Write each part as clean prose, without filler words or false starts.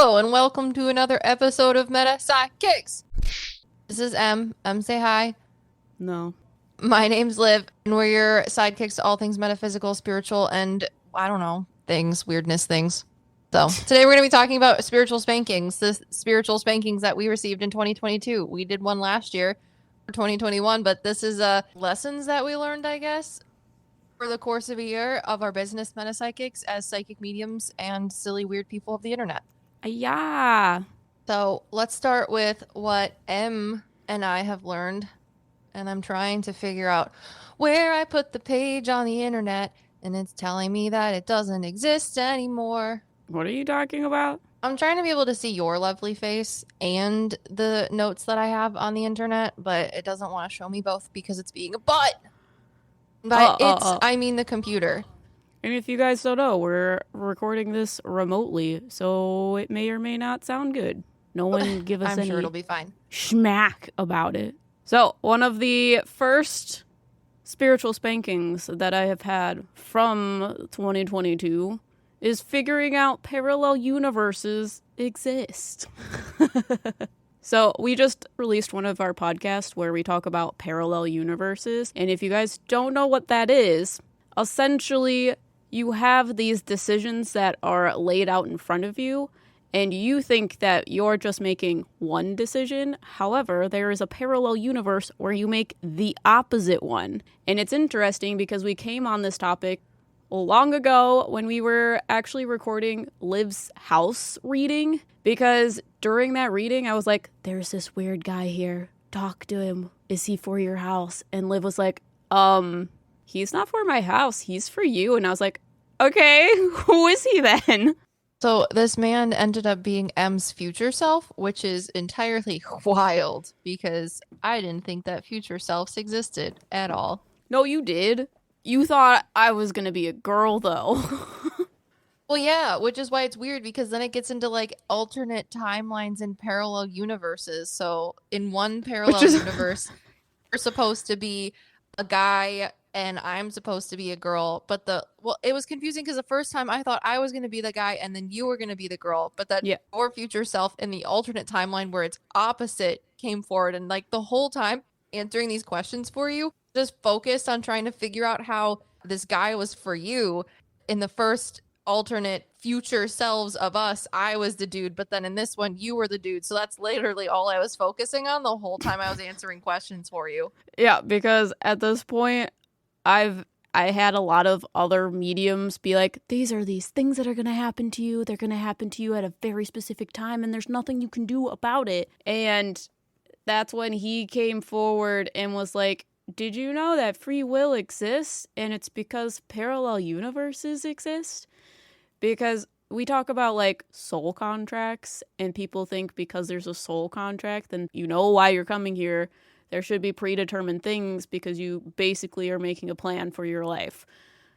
Hello, and welcome to another episode of Metaphysical. This is M. Say hi. No. My name's Liv, and we're your sidekicks to all things metaphysical, spiritual, and, I don't know, weirdness things. So, today we're going to be talking about spiritual spankings, the spiritual spankings that we received in 2022. We did one last year for 2021, but this is lessons that we learned, I guess, for the course of a year of our business metapsychics as psychic mediums and silly, weird people of the internet. Yeah. So let's start with what M and I have learned. And I'm trying to figure out where I put the page on the internet, and it's telling me that it doesn't exist anymore. What are you talking about? I'm trying to be able to see your lovely face and the notes that I have on the internet, but it doesn't want to show me both because it's being a butt. I mean the computer. And if you guys don't know, we're recording this remotely, so it may or may not sound good. No one give us I'm sure it'll be fine. Schmack about it. So, one of the first spiritual spankings that I have had from 2022 is figuring out parallel universes exist. So, we just released one of our podcasts where we talk about parallel universes, and if you guys don't know what that is, essentially you have these decisions that are laid out in front of you, and you think that you're just making one decision. However, there is a parallel universe where you make the opposite one. And it's interesting because we came on this topic long ago when we were actually recording Liv's house reading, because during that reading, I was like, there's this weird guy here. Talk to him. Is he for your house? And Liv was like, he's not for my house. He's for you. And I was like, okay, who is he then? So this man ended up being M's future self, which is entirely wild because I didn't think that future selves existed at all. No, you did. You thought I was going to be a girl, though. Well, yeah, which is why it's weird because then it gets into like alternate timelines and parallel universes. So in one parallel universe, you're supposed to be a guy and I'm supposed to be a girl, but it was confusing because the first time I thought I was going to be the guy and then you were going to be the girl, but that your future self in the alternate timeline where it's opposite came forward, and like the whole time answering these questions for you, just focused on trying to figure out how this guy was for you. In the first alternate future selves of us, I was the dude, but then in this one you were the dude. So that's literally all I was focusing on the whole time I was answering questions for you. Yeah, because at this point I had a lot of other mediums be like, these are these things that are going to happen to you. They're going to happen to you at a very specific time, and there's nothing you can do about it. And that's when he came forward and was like, did you know that free will exists? And it's because parallel universes exist? Because we talk about like soul contracts, and people think because there's a soul contract, then you know why you're coming here. There should be predetermined things because you basically are making a plan for your life.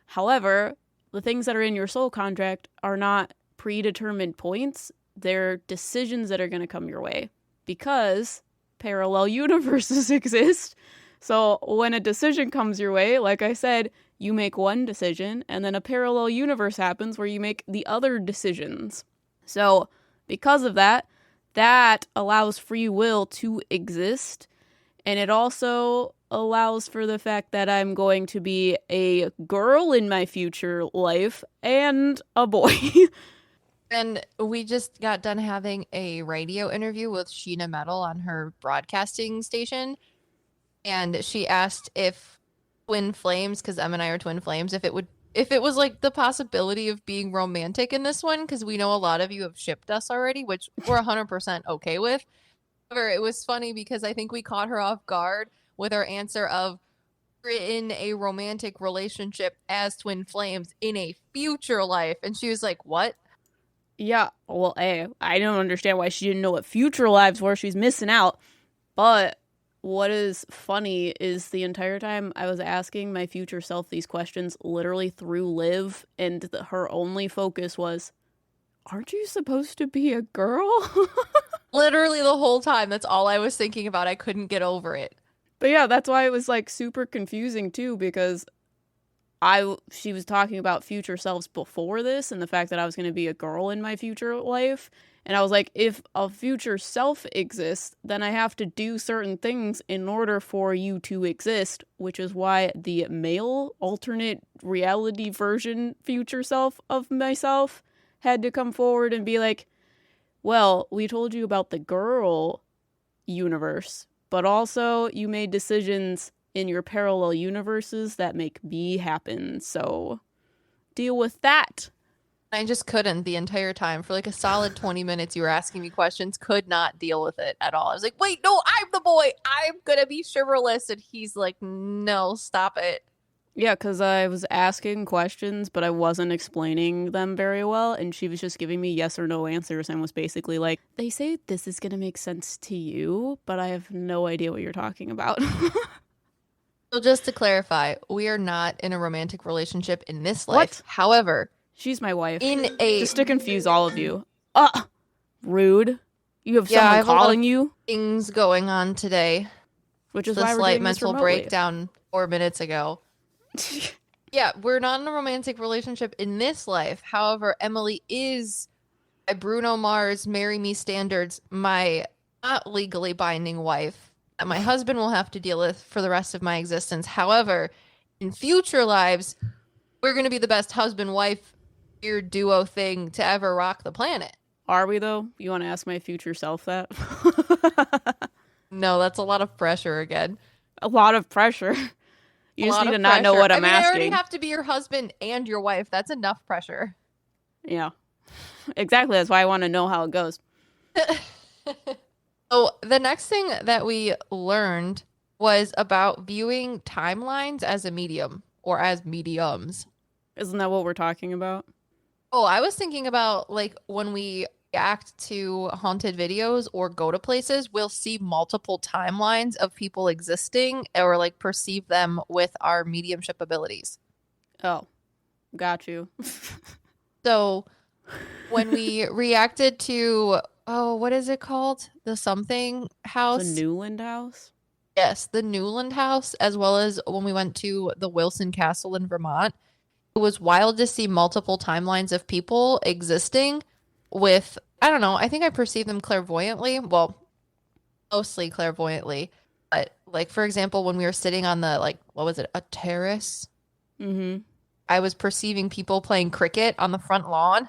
However, the things that are in your soul contract are not predetermined points. They're decisions that are going to come your way because parallel universes exist. So when a decision comes your way, like I said, you make one decision, and then a parallel universe happens where you make the other decisions. So because of that allows free will to exist. And it also allows for the fact that I'm going to be a girl in my future life and a boy. And we just got done having a radio interview with Sheena Metal on her broadcasting station. And she asked if twin flames, because Em and I are twin flames, if it was like the possibility of being romantic in this one, because we know a lot of you have shipped us already, which we're 100% okay with. However, it was funny because I think we caught her off guard with her answer of we're in a romantic relationship as twin flames in a future life. And she was like, what? Yeah, well, I don't understand why she didn't know what future lives were. She's missing out. But what is funny is the entire time I was asking my future self these questions literally through Liv, and her only focus was, aren't you supposed to be a girl? Literally the whole time. That's all I was thinking about. I couldn't get over it. But yeah, that's why it was like super confusing too, because she was talking about future selves before this and the fact that I was going to be a girl in my future life. And I was like, if a future self exists, then I have to do certain things in order for you to exist, which is why the male alternate reality version future self of myself had to come forward and be like, well, we told you about the girl universe, but also you made decisions in your parallel universes that make me happen, so deal with that. I just couldn't the entire time. For like a solid 20 minutes, you were asking me questions, could not deal with it at all. I was like, wait, no, I'm the boy. I'm gonna be chivalrous. And he's like, no, stop it. Yeah, because I was asking questions, but I wasn't explaining them very well, and she was just giving me yes or no answers and was basically like, they say this is going to make sense to you, but I have no idea what you're talking about. So just to clarify, we are not in a romantic relationship in this life. What? However, she's my wife. Just to confuse all of you. Rude. You have someone I have calling you? Things going on today. Which is the why we're slight doing mental this remotely. breakdown 4 minutes ago. Yeah, we're not in a romantic relationship in this life. However, Emily is, by Bruno Mars' Marry Me standards, my not legally binding wife that my husband will have to deal with for the rest of my existence. However, in future lives, we're going to be the best husband-wife weird duo thing to ever rock the planet. Are we, though? You want to ask my future self that? No, that's a lot of pressure again. A lot of pressure. You just need to not know what I'm asking. I already have to be your husband and your wife. That's enough pressure. Yeah. Exactly. That's why I want to know how it goes. So the next thing that we learned was about viewing timelines as a medium or as mediums. Isn't that what we're talking about? Oh, I was thinking about like when we react to haunted videos or go to places, we'll see multiple timelines of people existing or like perceive them with our mediumship abilities. Oh, got you. So when we reacted to, what is it called? The something house? The Newland house? Yes, the Newland house, as well as when we went to the Wilson Castle in Vermont. It was wild to see multiple timelines of people existing with, I don't know, I think I perceived them clairvoyantly. Well, mostly clairvoyantly. But like, for example, when we were sitting on the, like, what was it, a terrace? Mm-hmm. I was perceiving people playing cricket on the front lawn.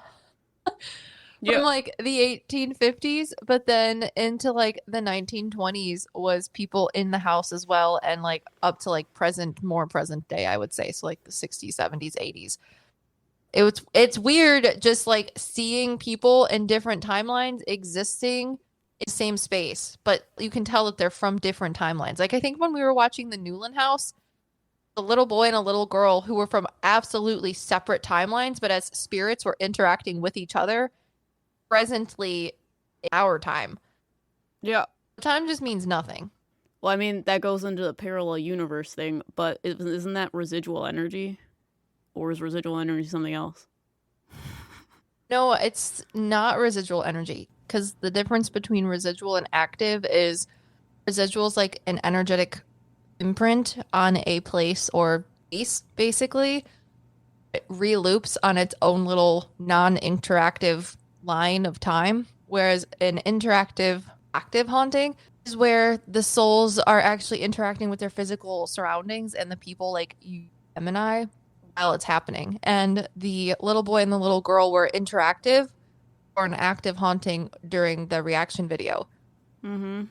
From like the 1850s, but then into like the 1920s was people in the house as well, and like up to like more present day, I would say. So like the 60s, 70s, 80s. It's weird just like seeing people in different timelines existing in the same space, but you can tell that they're from different timelines. Like I think when we were watching the Newland house, a little boy and a little girl who were from absolutely separate timelines, but as spirits were interacting with each other presently in our time. Yeah. Time just means nothing. Well, I mean, that goes into the parallel universe thing, but isn't that residual energy? Or is residual energy something else? No, it's not residual energy, because the difference between residual and active is residual is like an energetic imprint on a place or piece, basically. It reloops on its own little non-interactive line of time, whereas an interactive active haunting is where the souls are actually interacting with their physical surroundings and the people like you, Em, and I while it's happening. And the little boy and the little girl were interactive or an active haunting during the reaction video. Mm-hmm.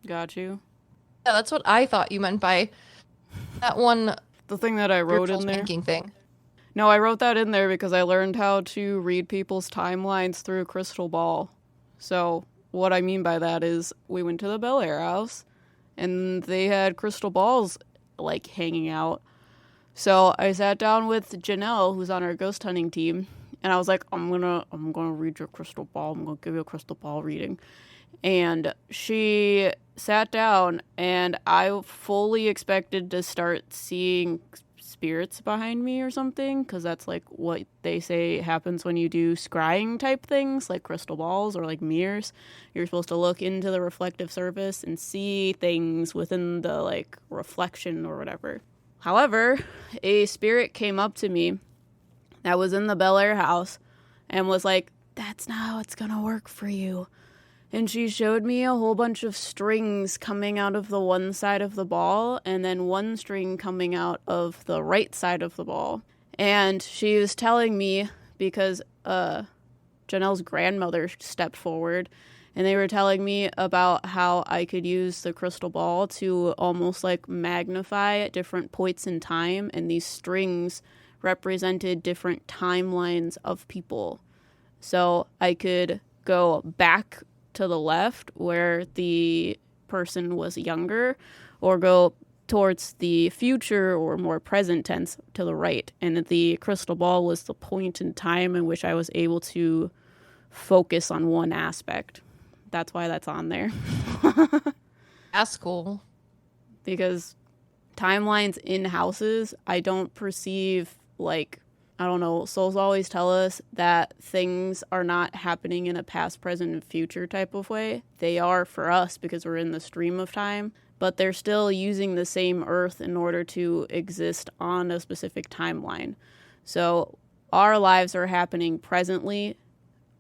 Got you. Yeah, that's what I thought you meant by that one. The thing that I wrote in there. Thing. No, I wrote that in there because I learned how to read people's timelines through a crystal ball. So what I mean by that is we went to the Bel Air house and they had crystal balls like hanging out. So I sat down with Janelle, who's on our ghost hunting team, and I was like, I'm gonna read your crystal ball. I'm gonna give you a crystal ball reading. And she sat down and I fully expected to start seeing spirits behind me or something, because that's like what they say happens when you do scrying type things like crystal balls or like mirrors. You're supposed to look into the reflective surface and see things within the like reflection or whatever. However, a spirit came up to me that was in the Bel Air house and was like, that's not how it's gonna work for you. And she showed me a whole bunch of strings coming out of the one side of the ball and then one string coming out of the right side of the ball. And she was telling me, because Janelle's grandmother stepped forward, and they were telling me about how I could use the crystal ball to almost like magnify at different points in time, and these strings represented different timelines of people. So I could go back to the left where the person was younger, or go towards the future or more present tense to the right. And the crystal ball was the point in time in which I was able to focus on one aspect. That's why that's on there. That's cool. Because timelines in houses, I don't perceive like, I don't know, souls always tell us that things are not happening in a past, present, and future type of way. They are for us because we're in the stream of time, but they're still using the same earth in order to exist on a specific timeline. So our lives are happening presently,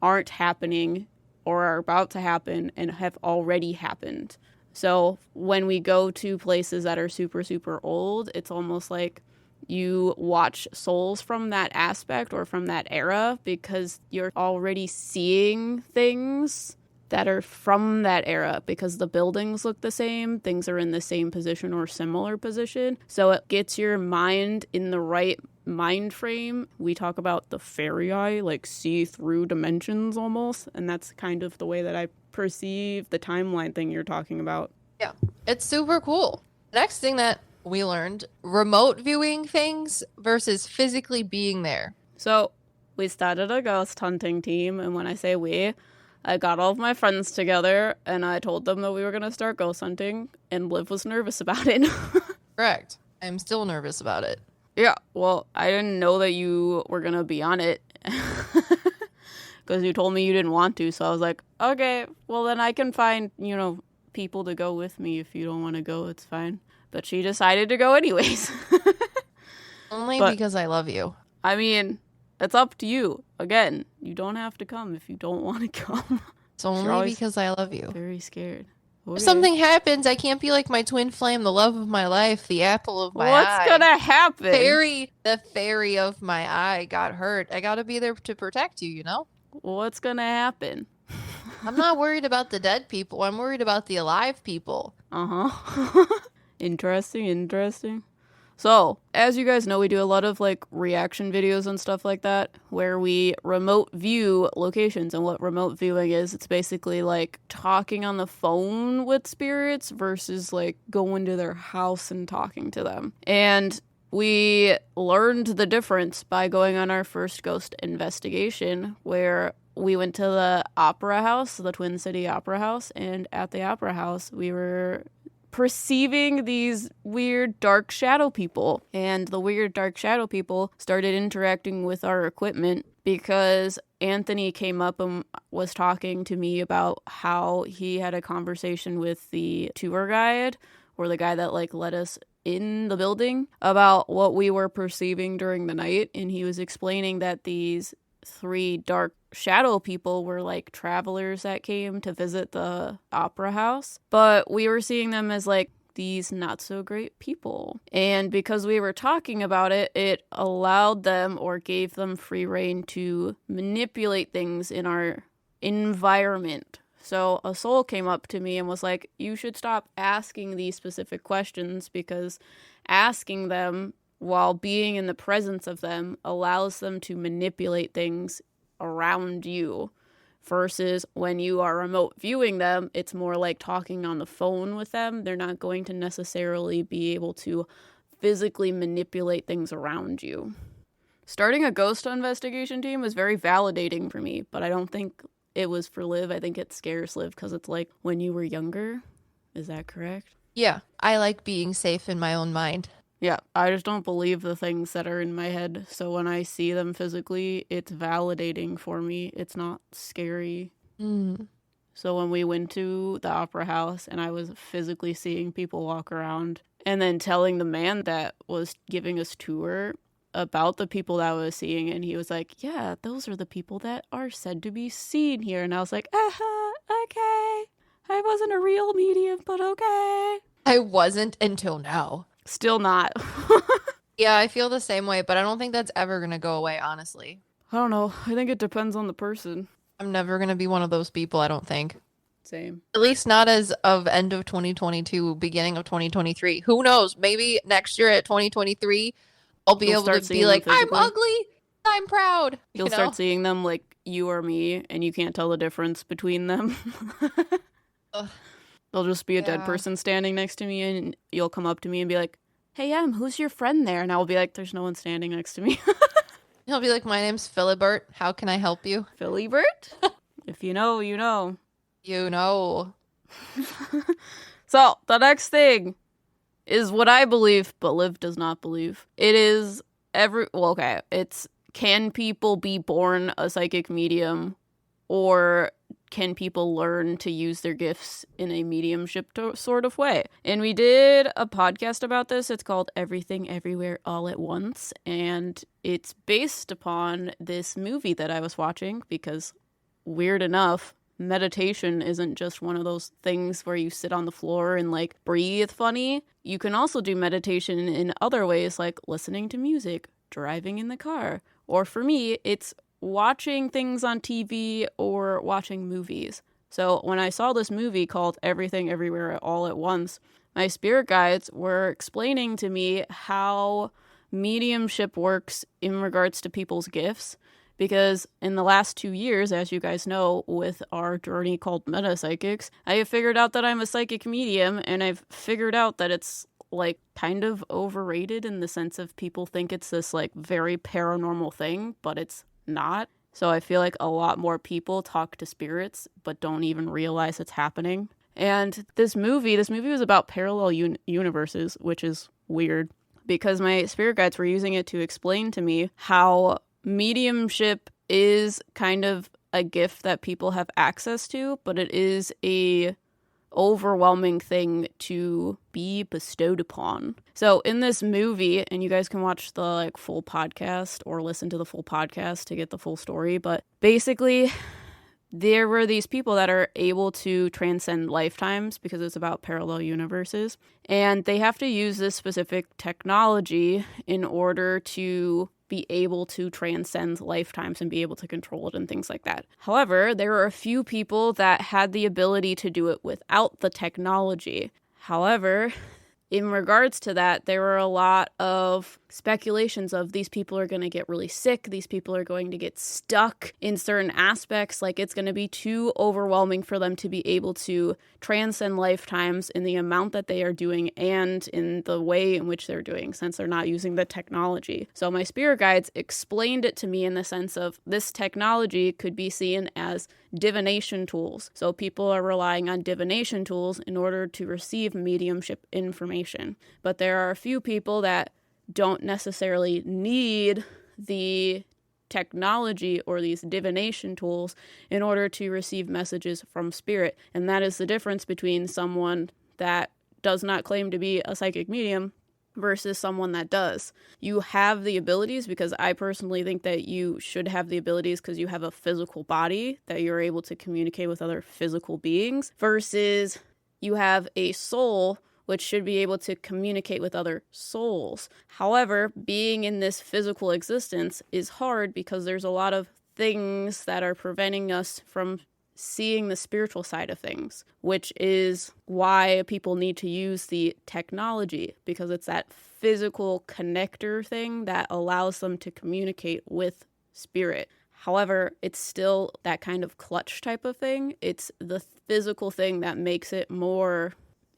aren't happening, or are about to happen and have already happened. So when we go to places that are super, super old, it's almost like you watch souls from that aspect or from that era because you're already seeing things that are from that era because the buildings look the same, things are in the same position or similar position. So it gets your mind in the right mind frame. We talk about the fairy eye, like see through dimensions almost, and that's kind of the way that I perceive the timeline thing you're talking about. Yeah, it's super cool. The next thing that we learned, remote viewing things versus physically being there. So we started a ghost hunting team, and when I say we, I got all of my friends together and I told them that we were going to start ghost hunting, and Liv was nervous about it. Correct. I'm still nervous about it. Yeah, well, I didn't know that you were going to be on it because you told me you didn't want to, so I was like, okay, well then I can find, people to go with me. If you don't want to go, it's fine. But she decided to go anyways. Only because I love you. I mean, it's up to you. Again, you don't have to come if you don't want to come. It's only because I love you. Very scared. Okay. If something happens, I can't be like my twin flame, the love of my life, the apple of my eye. What's gonna happen? The fairy of my eye got hurt. I gotta be there to protect you, What's gonna happen? I'm not worried about the dead people. I'm worried about the alive people. Uh-huh. Interesting. So, as you guys know, we do a lot of like reaction videos and stuff like that where we remote view locations. And what remote viewing is, it's basically like talking on the phone with spirits versus like going to their house and talking to them. And we learned the difference by going on our first ghost investigation where we went to the opera house, the Twin City Opera House, and at the opera house we were perceiving these weird dark shadow people. And the weird dark shadow people started interacting with our equipment because Anthony came up and was talking to me about how he had a conversation with the tour guide or the guy that like let us in the building about what we were perceiving during the night. And he was explaining that these 3 dark shadow people were like travelers that came to visit the opera house, but we were seeing them as like these not so great people. And because we were talking about it, it allowed them or gave them free rein to manipulate things in our environment. So a soul came up to me and was like, you should stop asking these specific questions because asking them while being in the presence of them allows them to manipulate things around you versus when you are remote viewing them, it's more like talking on the phone with them. They're not going to necessarily be able to physically manipulate things around you. Starting a ghost investigation team was very validating for me, but I don't think it was for Liv. I think it scares Liv because it's like when you were younger. Is that correct? Yeah, I like being safe in my own mind. Yeah, I just don't believe the things that are in my head. So when I see them physically, it's validating for me. It's not scary. So when we went to the opera house and I was physically seeing people walk around and then telling the man that was giving us tour about the people that I was seeing, and he was like, yeah, those are the people that are said to be seen here. And I was like, okay. I wasn't a real medium, but okay. I wasn't until now. Still not. Yeah, I feel the same way, but I don't think that's ever gonna go away, honestly. I don't know. I think it depends on the person. I'm never gonna be one of those people, I don't think. Same. At least not as of end of 2022, beginning of 2023. Who knows? Maybe next year at 2023, I'll be You'll able to start be seeing them like, I'm physically. ugly, I'm proud. You'll start seeing them like you or me, and you can't tell the difference between them. Ugh. There'll just be a dead Yeah. person standing next to me, and you'll come up to me and be like, hey, who's your friend there? And I'll be like, there's no one standing next to me. He'll be like, my name's Philibert. How can I help you? Philibert? If you know, you know. You know. So, the next thing is what I believe, but Liv does not believe. It is it's can people be born a psychic medium, or can people learn to use their gifts in a mediumship sort of way? And we did a podcast about this. It's called Everything Everywhere All at Once, and it's based upon this movie that I was watching because, weird enough, meditation isn't just one of those things where you sit on the floor and like breathe funny. You can also do meditation in other ways, like listening to music, driving in the car, or for me, it's watching things on TV or watching movies. So when I saw this movie called Everything Everywhere All at Once, my spirit guides were explaining to me how mediumship works in regards to people's gifts. Because in the last 2 years, as you guys know, with our journey called Metapsychics, I have figured out that I'm a psychic medium, and I've figured out that it's like kind of overrated in the sense of people think it's this like very paranormal thing, but it's not. So I feel like a lot more people talk to spirits but don't even realize it's happening. And this movie was about parallel universes, which is weird because my spirit guides were using it to explain to me how mediumship is kind of a gift that people have access to, but it is a overwhelming thing to be bestowed upon. So in this movie, and you guys can watch the like full podcast or listen to the full podcast to get the full story, but basically there were these people that are able to transcend lifetimes because it's about parallel universes, and they have to use this specific technology in order to be able to transcend lifetimes and be able to control it and things like that. However, there were a few people that had the ability to do it without the technology. However, in regards to that, there were a lot of speculations of these people are going to get really sick, these people are going to get stuck in certain aspects, like it's going to be too overwhelming for them to be able to transcend lifetimes in the amount that they are doing and in the way in which they're doing, since they're not using the technology. So my spirit guides explained it to me in the sense of this technology could be seen as divination tools. So people are relying on divination tools in order to receive mediumship information. But there are a few people that don't necessarily need the technology or these divination tools in order to receive messages from spirit. And that is the difference between someone that does not claim to be a psychic medium versus someone that does. You have the abilities, because I personally think that you should have the abilities because you have a physical body that you're able to communicate with other physical beings, versus you have a soul which should be able to communicate with other souls. However, being in this physical existence is hard because there's a lot of things that are preventing us from seeing the spiritual side of things, which is why people need to use the technology, because it's that physical connector thing that allows them to communicate with spirit. However, it's still that kind of clutch type of thing. It's the physical thing that makes it more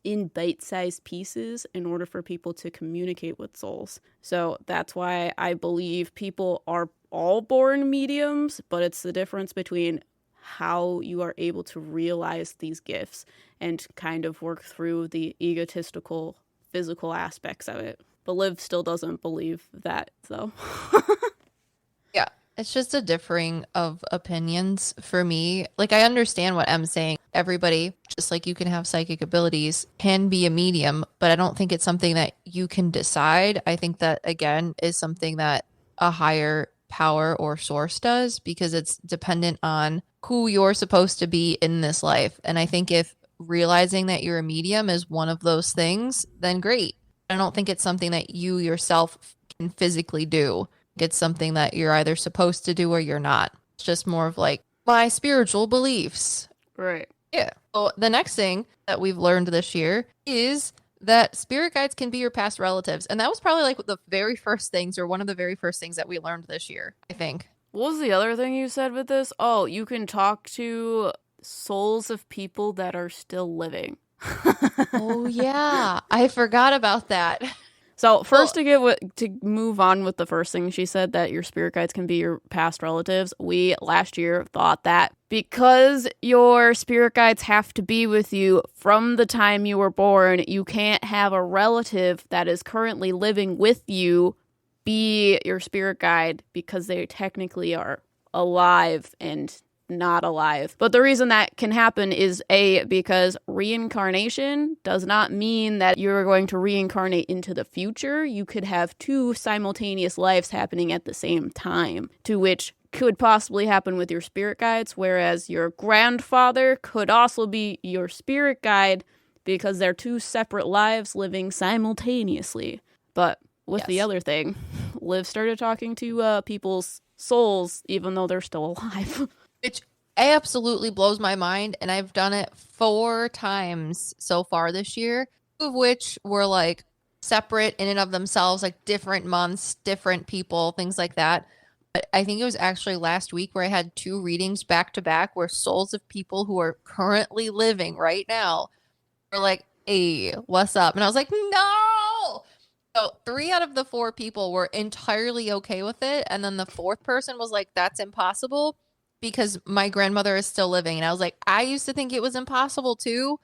in bite-sized pieces in order for people to communicate with souls. So that's why I believe people are all born mediums, but it's the difference between how you are able to realize these gifts and kind of work through the egotistical physical aspects of it. But Liv still doesn't believe that, so. Yeah. It's just a differing of opinions for me. Like, I understand what M's saying. Everybody, just like you can have psychic abilities, can be a medium, but I don't think it's something that you can decide. I think that, again, is something that a higher power or source does because it's dependent on who you're supposed to be in this life. And I think if realizing that you're a medium is one of those things, then great. I don't think it's something that you yourself can physically do. It's something that you're either supposed to do or you're not. It's just more of like my spiritual beliefs. Right. Yeah. So the next thing that we've learned this year is that spirit guides can be your past relatives. And that was probably like the very first things or one of the very first things that we learned this year, I think. What was the other thing you said with this? Oh, you can talk to souls of people that are still living. Oh, yeah. I forgot about that. So first, to move on with the first thing she said, that your spirit guides can be your past relatives. We last year thought that because your spirit guides have to be with you from the time you were born, you can't have a relative that is currently living with you be your spirit guide because they technically are alive and not alive. But the reason that can happen is because reincarnation does not mean that you're going to reincarnate into the future. You could have two simultaneous lives happening at the same time, to which could possibly happen with your spirit guides, whereas your grandfather could also be your spirit guide because they're two separate lives living simultaneously. But with the other thing, Liv started talking to people's souls even though they're still alive. Which absolutely blows my mind. And I've done it 4 times so far this year, 2 of which were like separate in and of themselves, like different months, different people, things like that. But I think it was actually last week where I had 2 readings back to back where souls of people who are currently living right now were like, hey, what's up? And I was like, no. So 3 out of the 4 people were entirely okay with it. And then the 4th person was like, that's impossible because my grandmother is still living. And I was like, I used to think it was impossible too.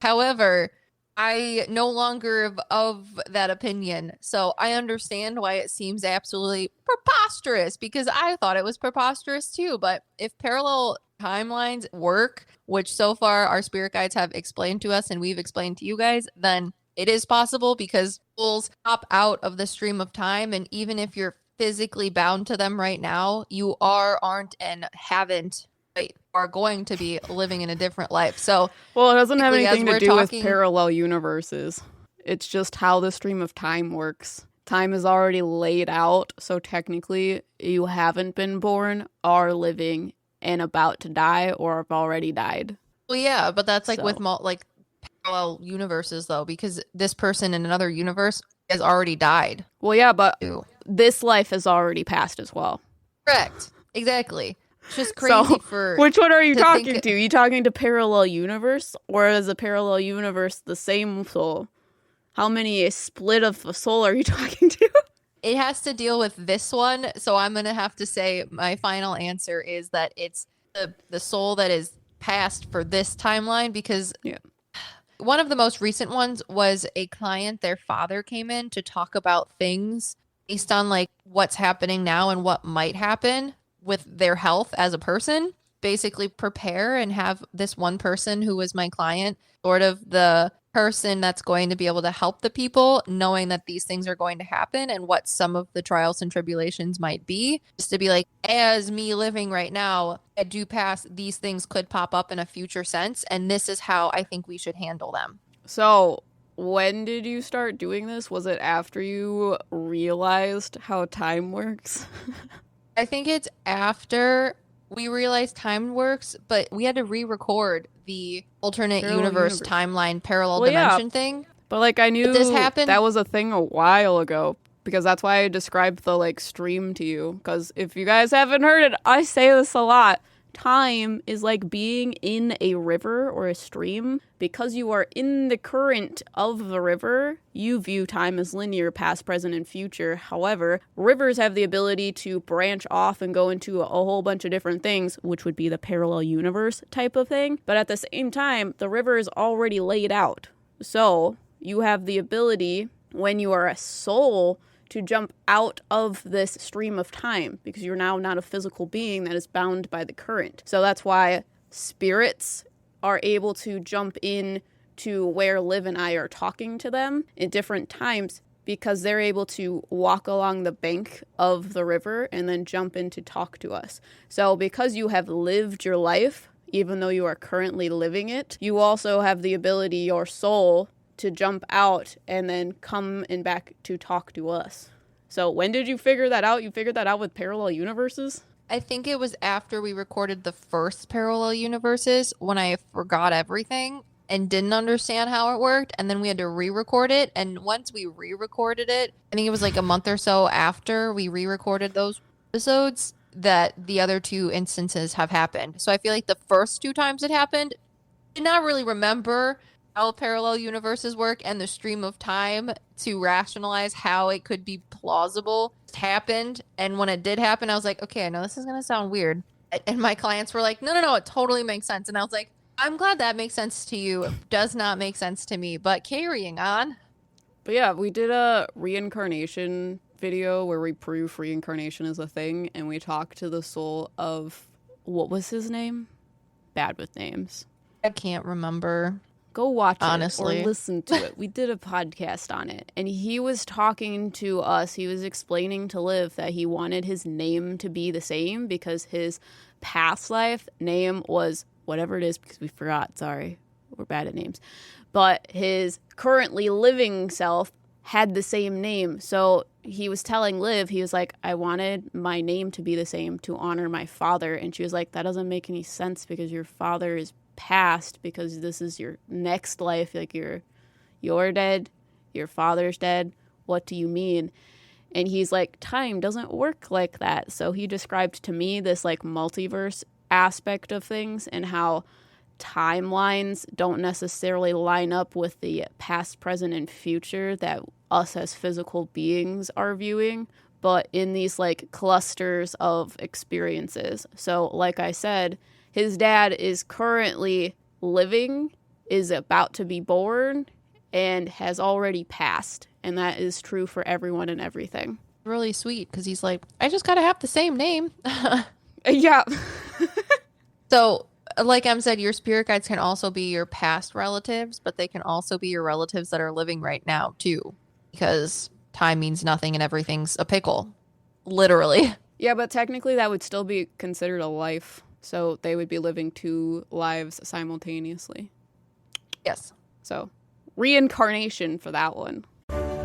However, I no longer of that opinion. So I understand why it seems absolutely preposterous because I thought it was preposterous too. But if parallel timelines work, which so far our spirit guides have explained to us and we've explained to you guys, then it is possible because souls pop out of the stream of time. And even if you're physically bound to them right now, you aren't, and haven't, right, are going to be living in a different life. So, well, it doesn't have anything to do with parallel universes. It's just how the stream of time works. Time is already laid out, so technically you haven't been born, are living, and about to die, or have already died. Well, yeah, but that's like with like parallel universes, though, because this person in another universe has already died. Well, yeah, but this life has already passed as well. Correct. Exactly. It's just crazy for... Which one are you talking to? Are you talking to parallel universe? Or is a parallel universe the same soul? How many split of a soul are you talking to? It has to deal with this one. So I'm going to have to say my final answer is that it's the soul that is passed for this timeline because... Yeah. One of the most recent ones was a client, their father came in to talk about things based on like what's happening now and what might happen with their health as a person. Basically prepare and have this one person who was my client, sort of the person that's going to be able to help the people, knowing that these things are going to happen and what some of the trials and tribulations might be. Just to be like, as me living right now, I do pass, these things could pop up in a future sense, and this is how I think we should handle them. So, when did you start doing this? Was it after you realized how time works? I think it's after we realized time works, but we had to re-record the alternate universe timeline parallel dimension thing. But like I knew this happened. That was a thing a while ago because that's why I described the like stream to you. Because if you guys haven't heard it, I say this a lot. Time is like being in a river or a stream. Because you are in the current of the river, you view time as linear, past, present, and future. However, rivers have the ability to branch off and go into a whole bunch of different things, which would be the parallel universe type of thing. But at the same time, the river is already laid out. So you have the ability, when you are a soul, to jump out of this stream of time because you're now not a physical being that is bound by the current. So that's why spirits are able to jump in to where Liv and I are talking to them at different times, because they're able to walk along the bank of the river and then jump in to talk to us. So because you have lived your life, even though you are currently living it, you also have the ability, your soul, to jump out and then come and back to talk to us. So when did you figure that out? You figured that out with parallel universes? I think it was after we recorded the first parallel universes when I forgot everything and didn't understand how it worked, and then we had to re-record it. And once we re-recorded it, I think it was like a month or so after we re-recorded those episodes that the other two instances have happened. So I feel like the first two times it happened, I did not really remember how parallel universes work and the stream of time to rationalize how it could be plausible. It happened, and when it did happen, I was like, okay, I know this is going to sound weird. And my clients were like, no, it totally makes sense. And I was like, I'm glad that makes sense to you. It does not make sense to me, but carrying on. But yeah, we did a reincarnation video where we prove reincarnation is a thing, and we talked to the soul of, what was his name? Bad with names. I can't remember. Go watch honestly. it or listen to it. We did a podcast on it, and he was talking to us. He was explaining to Liv that he wanted his name to be the same because his past life name was whatever it is, because we forgot. Sorry, we're bad at names. But his currently living self had the same name. So he was telling Liv, he was like, I wanted my name to be the same to honor my father. And she was like, that doesn't make any sense because your father is past, because this is your next life. Like you're dead, your father's dead. What do you mean? And he's like, time doesn't work like that. So he described to me this like multiverse aspect of things and how timelines don't necessarily line up with the past, present, and future that us as physical beings are viewing, but in these like clusters of experiences. So like I said, his dad is currently living, is about to be born, and has already passed. And that is true for everyone and everything. Really sweet, because he's like, I just gotta have the same name. Yeah. So, like Em said, your spirit guides can also be your past relatives, but they can also be your relatives that are living right now, too. Because time means nothing and everything's a pickle. Literally. Yeah, but technically that would still be considered a life. So they would be living two lives simultaneously. Yes. So, reincarnation for that one.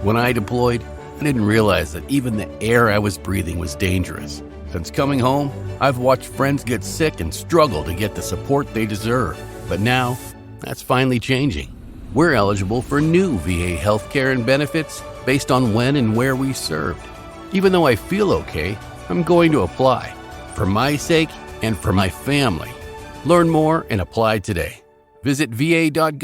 When I deployed, I didn't realize that even the air I was breathing was dangerous. Since coming home, I've watched friends get sick and struggle to get the support they deserve. But now, that's finally changing. We're eligible for new VA healthcare and benefits based on when and where we served. Even though I feel okay, I'm going to apply. For my sake and for my family. Learn more and apply today. Visit va.gov/PACT.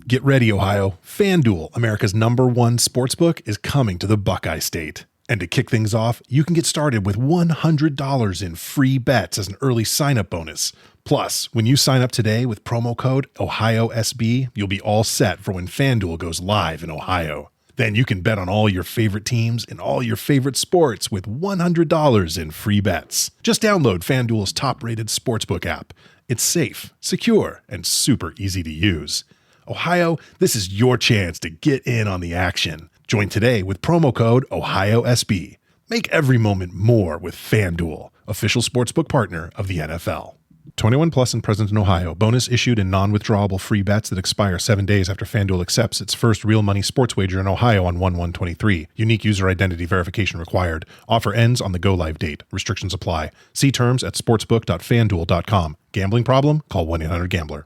Get ready, Ohio. FanDuel, America's #1 sportsbook, is coming to the Buckeye State. And to kick things off, you can get started with $100 in free bets as an early sign-up bonus. Plus, when you sign up today with promo code OhioSB, you'll be all set for when FanDuel goes live in Ohio. Then you can bet on all your favorite teams and all your favorite sports with $100 in free bets. Just download FanDuel's top-rated sportsbook app. It's safe, secure, and super easy to use. Ohio, this is your chance to get in on the action. Join today with promo code OhioSB. Make every moment more with FanDuel, official sportsbook partner of the NFL. 21 plus and present in Ohio. Bonus issued in non-withdrawable free bets that expire 7 days after FanDuel accepts its first real money sports wager in Ohio on 1/1/23. Unique user identity verification required. Offer ends on the go-live date. Restrictions apply. See terms at sportsbook.fanduel.com. Gambling problem? Call 1-800-GAMBLER.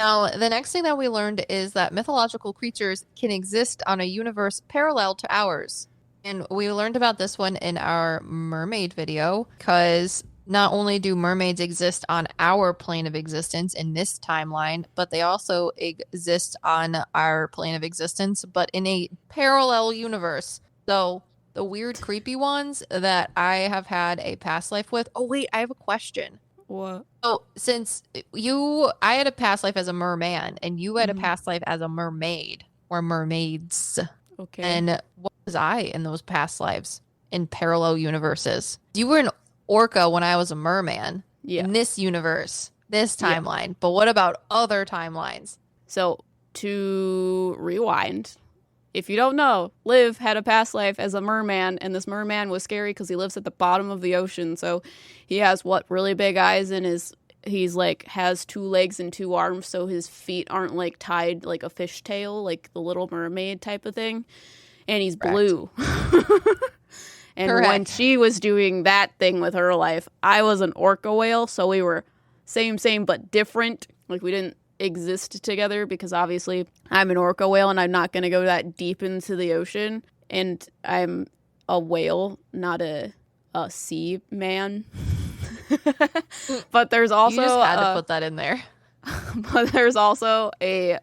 Now, the next thing that we learned is that mythological creatures can exist on a universe parallel to ours. And we learned about this one in our mermaid video, because not only do mermaids exist on our plane of existence in this timeline, but they also exist on our plane of existence, but in a parallel universe. So the weird, creepy ones that I have had a past life with. Oh, wait, I have a question. What? Oh, since I had a past life as a merman and you had a past life as a mermaid, were mermaids. Okay. And what was I in those past lives in parallel universes? You were an orca when I was a merman in this universe, this timeline. Yeah. But what about other timelines? So to rewind, if you don't know, Liv had a past life as a merman, and this merman was scary because he lives at the bottom of the ocean. So he has really big eyes, and he's like has 2 legs and 2 arms, so his feet aren't like tied like a fishtail, like the Little Mermaid type of thing. And he's blue. And when she was doing that thing with her life, I was an orca whale, so we were same but different. Like we didn't exist together because obviously I'm an orca whale and I'm not going to go that deep into the ocean, and I'm a whale, not a sea man. But there's also you just had to put that in there. But there's also a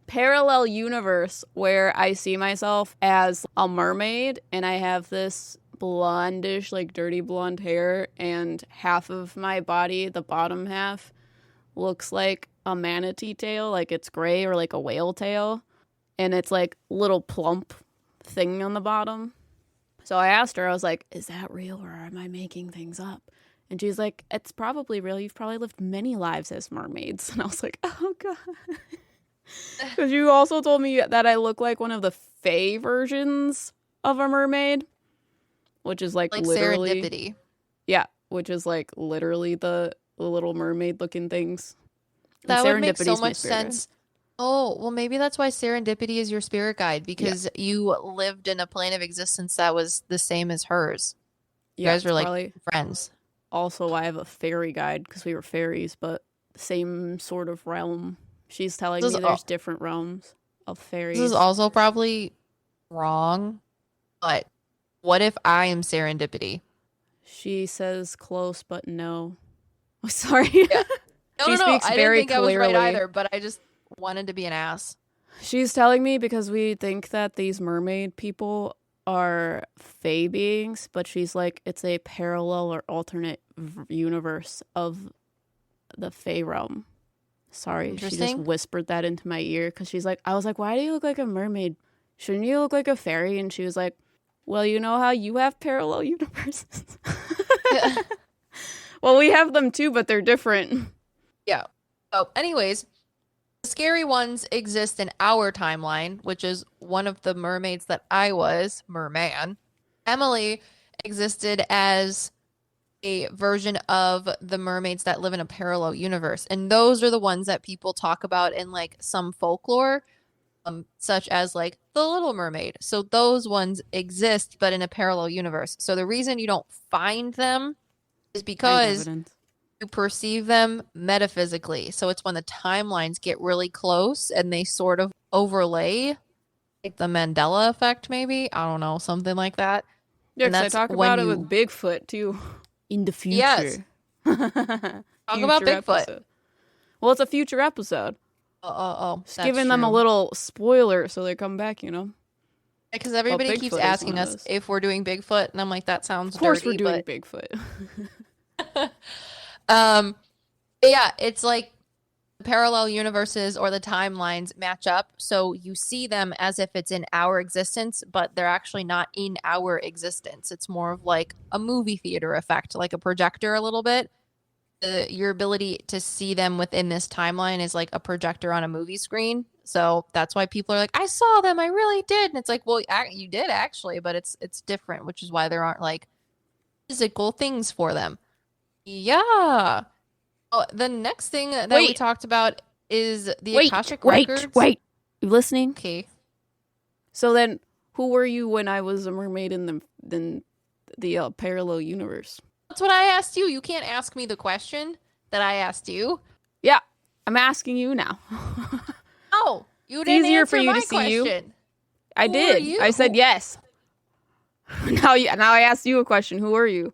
parallel universe where I see myself as a mermaid, and I have this blondish, like dirty blonde hair, and half of my body, the bottom half, looks like a manatee tail, like it's gray, or like a whale tail, and it's like little plump thing on the bottom. So I asked her, I was like, is that real or am I making things up? And she's like, it's probably real. You've probably lived many lives as mermaids. And I was like, oh God. Because you also told me that I look like one of the Fae versions of a mermaid, which is like literally serendipity. Yeah, which is like literally the Little Mermaid looking things. That would make so much sense. Oh, well, maybe that's why serendipity is your spirit guide, because you lived in a plane of existence that was the same as hers. You guys were like friends. Also, I have a fairy guide because we were fairies, but same sort of realm. She's telling me there's different realms of fairies. This is also probably wrong, but what if I am serendipity? She says close, but no. Oh, sorry. Yeah. She speaks very clearly. I was right either, but I just wanted to be an ass. She's telling me because we think that these mermaid people are fae beings, but she's like, it's a parallel or alternate universe of the fae realm. Sorry, she just whispered that into my ear because she's like, I was like, why do you look like a mermaid? Shouldn't you look like a fairy? And she was like, well, you know how you have parallel universes? Well, we have them too, but they're different. Yeah. Oh, anyways, the scary ones exist in our timeline, which is one of the mermaids that I was, merman. Emily existed as a version of the mermaids that live in a parallel universe. And those are the ones that people talk about in like some folklore, such as like the Little Mermaid. So those ones exist, but in a parallel universe. So the reason you don't find them is because you perceive them metaphysically. So it's when the timelines get really close and they sort of overlay, like the Mandela effect, maybe. I don't know, something like that. Yeah, because I talk about it with Bigfoot too. In the future. Yes. Talk about Bigfoot. Episode. Well, it's a future episode. Just giving them a little spoiler so they come back, you know? Because everybody keeps asking us if we're doing Bigfoot, and I'm like, that sounds dirty. Of course we're doing Bigfoot. Yeah, it's like parallel universes or the timelines match up, so you see them as if it's in our existence, but they're actually not in our existence. It's more of like a movie theater effect, like a projector a little bit. Your ability to see them within this timeline is like a projector on a movie screen. So that's why people are like, I saw them, I really did. And it's like, well, you did actually, but it's different, which is why there aren't like physical things for them. Yeah. Oh, the next thing that we talked about is the Akashic records. Wait. You listening? Okay. So then, who were you when I was a mermaid in the parallel universe? That's what I asked you. You can't ask me the question that I asked you. Yeah, I'm asking you now. Oh, you didn't easier answer for you my to see question. you. I did. I said yes. Now I asked you a question. Who are you?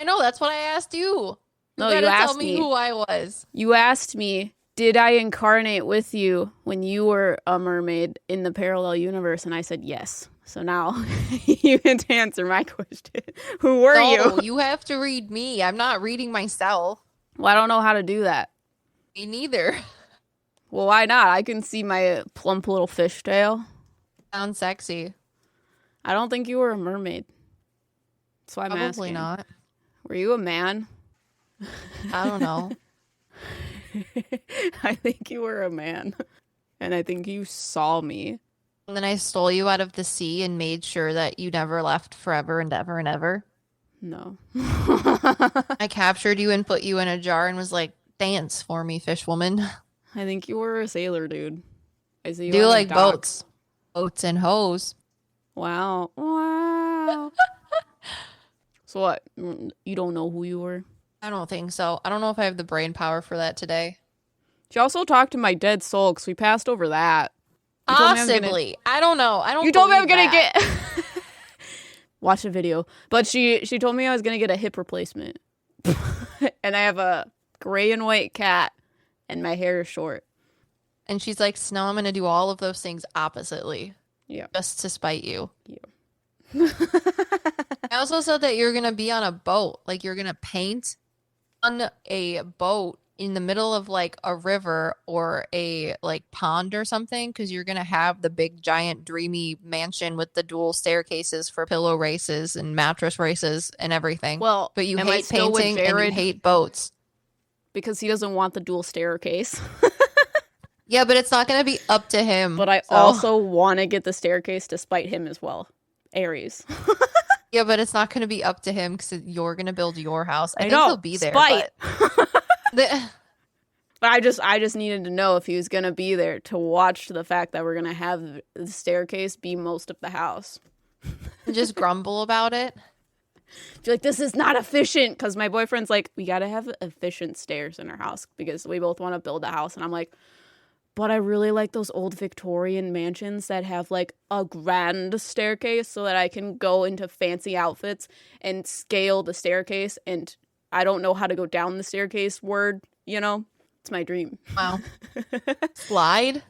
I know, that's what I asked you. No, you asked tell me who I was. You asked me, did I incarnate with you when you were a mermaid in the parallel universe? And I said yes. So now you can answer my question. Who were you? No, you have to read me. I'm not reading myself. Well, I don't know how to do that. Me neither. Well, why not? I can see my plump little fishtail. Sounds sexy. I don't think you were a mermaid. That's why I'm asking. Probably not. Were you a man? I don't know. I think you were a man. And I think you saw me. And then I stole you out of the sea and made sure that you never left forever and ever and ever. No. I captured you and put you in a jar and was like, dance for me, fish woman. I think you were a sailor, dude. I see you Do on like the dock. boats. Boats and hoes. Wow. Wow. So what? You don't know who you were? I don't think so. I don't know if I have the brain power for that today. She also talked to my dead soul because we passed over that. Possibly. I don't know. I don't. You told me I'm believe gonna that. get. Watch the video. But she told me I was gonna get a hip replacement, and I have a gray and white cat, and my hair is short. And she's like, so now I'm gonna do all of those things oppositely. Yeah. Just to spite you. Yeah. I also said that you're gonna be on a boat. Like you're gonna paint on a boat in the middle of like a river or a like pond or something, because you're gonna have the big giant dreamy mansion with the dual staircases for pillow races and mattress races and everything. Well, but you am I hate still with painting and you Jared? hate boats. Because he doesn't want the dual staircase. Yeah, but it's not gonna be up to him. But I so- also want to get the staircase to spite him as well. Aries. Yeah, but it's not gonna be up to him because you're gonna build your house. I think know. he'll be there. Spite. But But I just needed to know if he was gonna be there to watch the fact that we're gonna have the staircase be most of the house. just grumble about it. Be like, this is not efficient, because my boyfriend's like, we gotta have efficient stairs in our house because we both want to build a house, and I'm like, but I really like those old Victorian mansions that have like a grand staircase so that I can go into fancy outfits and scale the staircase, and I don't know how to go down the staircase word, you know? It's my dream. Wow. Slide?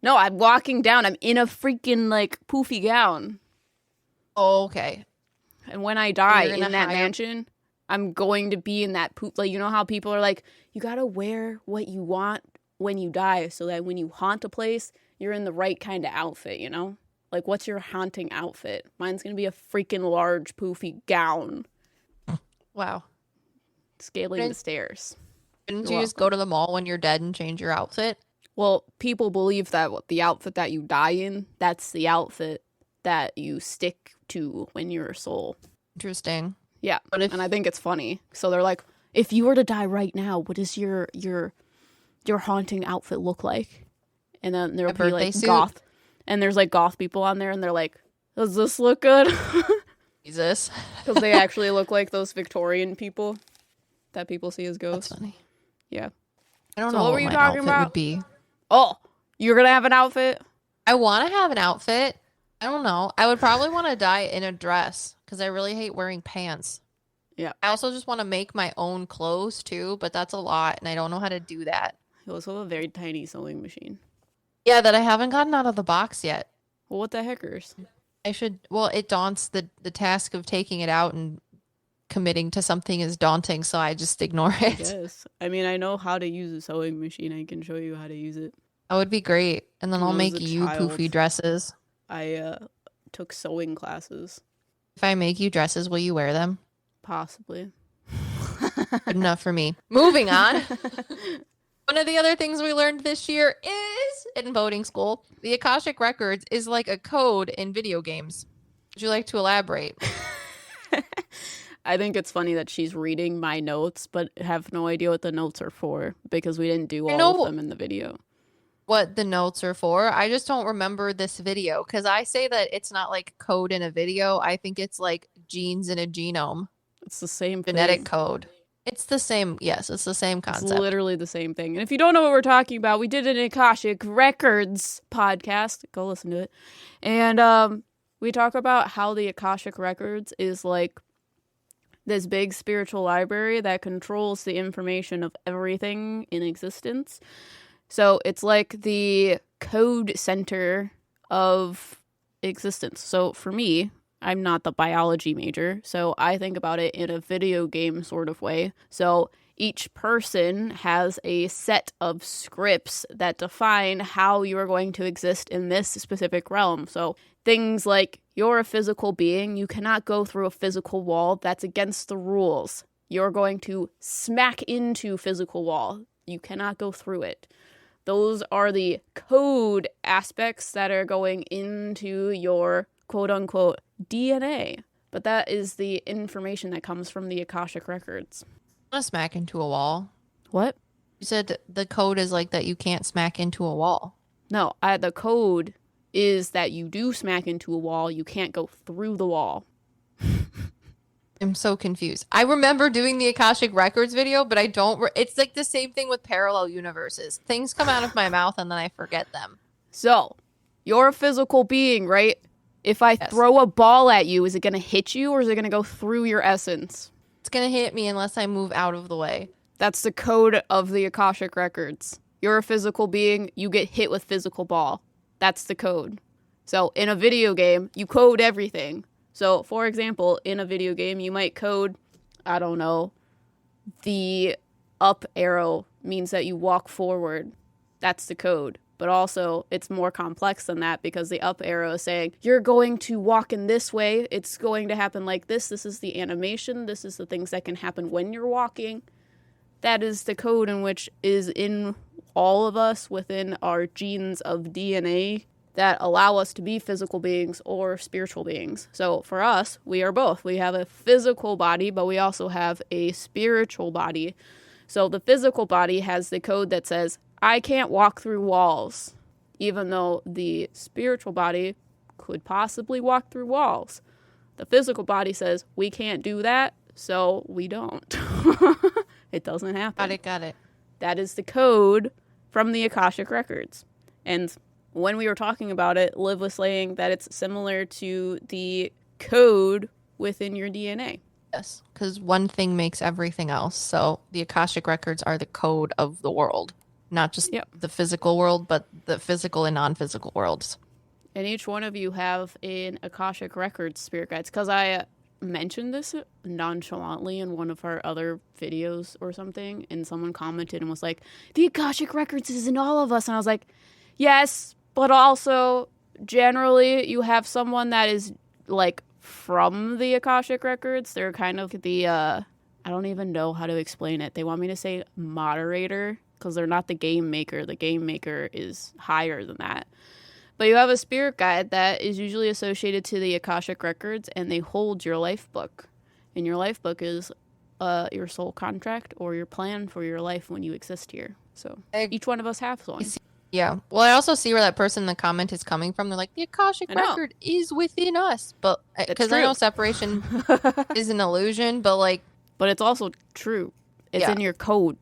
No, I'm walking down. I'm in a freaking like poofy gown. Oh, okay. And when I die You're in gonna that hire- mansion, I'm going to be in that poop. Like, you know how people are like, you gotta wear what you want when you die so that when you haunt a place, you're in the right kind of outfit, you know? Like, what's your haunting outfit? Mine's gonna be a freaking large poofy gown Wow. scaling Right. the stairs. Couldn't You're you just go to the mall when you're dead and change your outfit? Well, people believe that the outfit that you die in, that's the outfit that you stick to when you're a soul. Interesting. Yeah, But if and I think it's funny. So they're like, if you were to die right now, what does your haunting outfit look like? And then there'll A be birthday like suit? goth, and there's like goth people on there, and they're like, does this look good? Jesus. Because they actually look like those Victorian people that people see as That's ghosts. funny. Yeah. I don't So know what what were you my talking outfit about? would be. Oh, you're gonna have an outfit? I want to have an outfit. I don't know. I would probably want to die in a dress because I really hate wearing pants. Yeah. I also just want to make my own clothes too, but that's a lot, and I don't know how to do that. You also have a very tiny sewing machine. Yeah, that I haven't gotten out of the box yet. Well, what the heckers? I should. Well, it daunts the task of taking it out and committing to something is daunting, so I just ignore it. Yes. I mean, I know how to use a sewing machine. I can show you how to use it. That would be great, and then When I'll I was make a you child. poofy dresses. I took sewing classes. If I make you dresses, will you wear them? Possibly. Good enough for me. Moving on. One of the other things we learned this year is in boating school, the Akashic Records is like a code in video games. Would you like to elaborate? I think it's funny that she's reading my notes, but have no idea what the notes are for because we didn't do I all know- of them in the video. What the notes are for? I just don't remember this video because I say that it's not like code in a video. I think it's like genes in a genome, It's the same genetic thing. code. It's the same. Yes, it's the same It's concept. literally the same thing. And if you don't know what we're talking about, we did an Akashic Records podcast. Go listen to it. And we talk about how the Akashic Records is like this big spiritual library that controls the information of everything in existence. So it's like the code center of existence. So for me, I'm not the biology major, so I think about it in a video game sort of way. So each person has a set of scripts that define how you are going to exist in this specific realm. So things like, you're a physical being, you cannot go through a physical wall, that's against the rules. You're going to smack into physical wall, you cannot go through it. Those are the code aspects that are going into your quote-unquote DNA. But that is the information that comes from the Akashic records. I want to smack into a wall. What? You said the code is like that you can't smack into a wall. No, the code is that you do smack into a wall, you can't go through the wall. I'm so confused. I remember doing the Akashic Records video, but I don't... It's like the same thing with parallel universes. Things come out of my mouth and then I forget them. So, you're a physical being, right? If I throw a ball at you, is it going to hit you or is it going to go through your essence? It's going to hit me unless I move out of the way. That's the code of the Akashic records. You're a physical being, you get hit with physical ball. That's the code. So in a video game, you code everything. So for example, in a video game, you might code, I don't know, the up arrow means that you walk forward. That's the code. But also, it's more complex than that because the up arrow is saying, you're going to walk in this way. It's going to happen like this. This is the animation. This is the things that can happen when you're walking. That is the code in which is in all of us within our genes of DNA that allow us to be physical beings or spiritual beings. So for us, we are both. We have a physical body, but we also have a spiritual body. So the physical body has the code that says, I can't walk through walls, even though the spiritual body could possibly walk through walls. The physical body says, we can't do that, so we don't. It doesn't happen. Got it. That is the code from the Akashic records. And when we were talking about it, Liv was saying that it's similar to the code within your DNA. Yes, because one thing makes everything else. So the Akashic records are the code of the world. Not just the physical world, but the physical and non-physical worlds. And each one of you have an Akashic Records spirit guides. Because I mentioned this nonchalantly in one of our other videos or something, and someone commented and was like, the Akashic Records is in all of us. And I was like, yes, but also generally you have someone that is like from the Akashic Records. They're kind of the, I don't even know how to explain it. They want me to say moderator, because they're not the game maker. The game maker is higher than that. But you have a spirit guide that is usually associated to the Akashic records, and they hold your life book. And your life book is your soul contract or your plan for your life when you exist here. So each one of us has one. Yeah. Well, I also see where that person in the comment is coming from. They're like, the Akashic record is within us. But because I know separation is an illusion, but it's also true. It's in your code.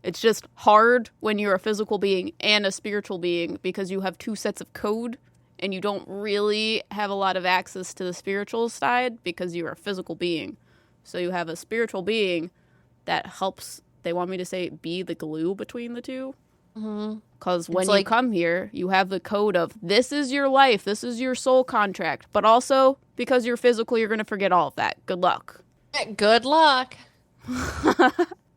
It's just hard when you're a physical being and a spiritual being because you have two sets of code and you don't really have a lot of access to the spiritual side because you're a physical being. So you have a spiritual being that helps, they want me to say, be the glue between the two. Because when you come here, you have the code of, this is your life, this is your soul contract. But also, because you're physical, you're going to forget all of that. Good luck. Good luck.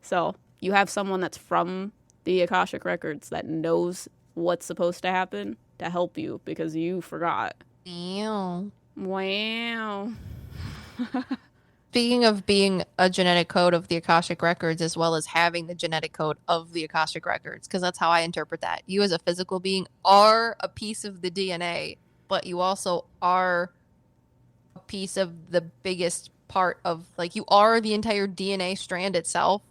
So you have someone that's from the Akashic records that knows what's supposed to happen to help you because you forgot. Wow. Speaking of being a genetic code of the Akashic records, as well as having the genetic code of the Akashic records, because that's how I interpret that. You as a physical being are a piece of the DNA, but you also are a piece of the biggest part of, you are the entire DNA strand itself.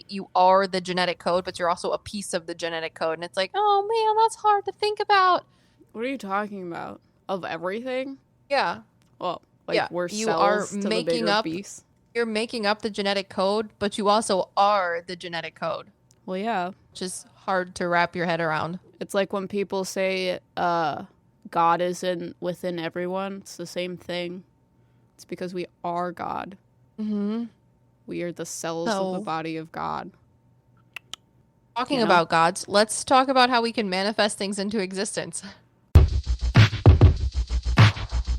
You are the genetic code, but you're also a piece of the genetic code. And it's like, oh man, that's hard to think about. What are you talking about? Of everything? Yeah. Well, we're you cells are to making the bigger up beast. You're making up the genetic code, but you also are the genetic code. Well, yeah. Which is hard to wrap your head around. It's like when people say God is within everyone. It's the same thing. It's because we are God. Mm-hmm. We are the cells of the body of God. Talking about gods, let's talk about how we can manifest things into existence.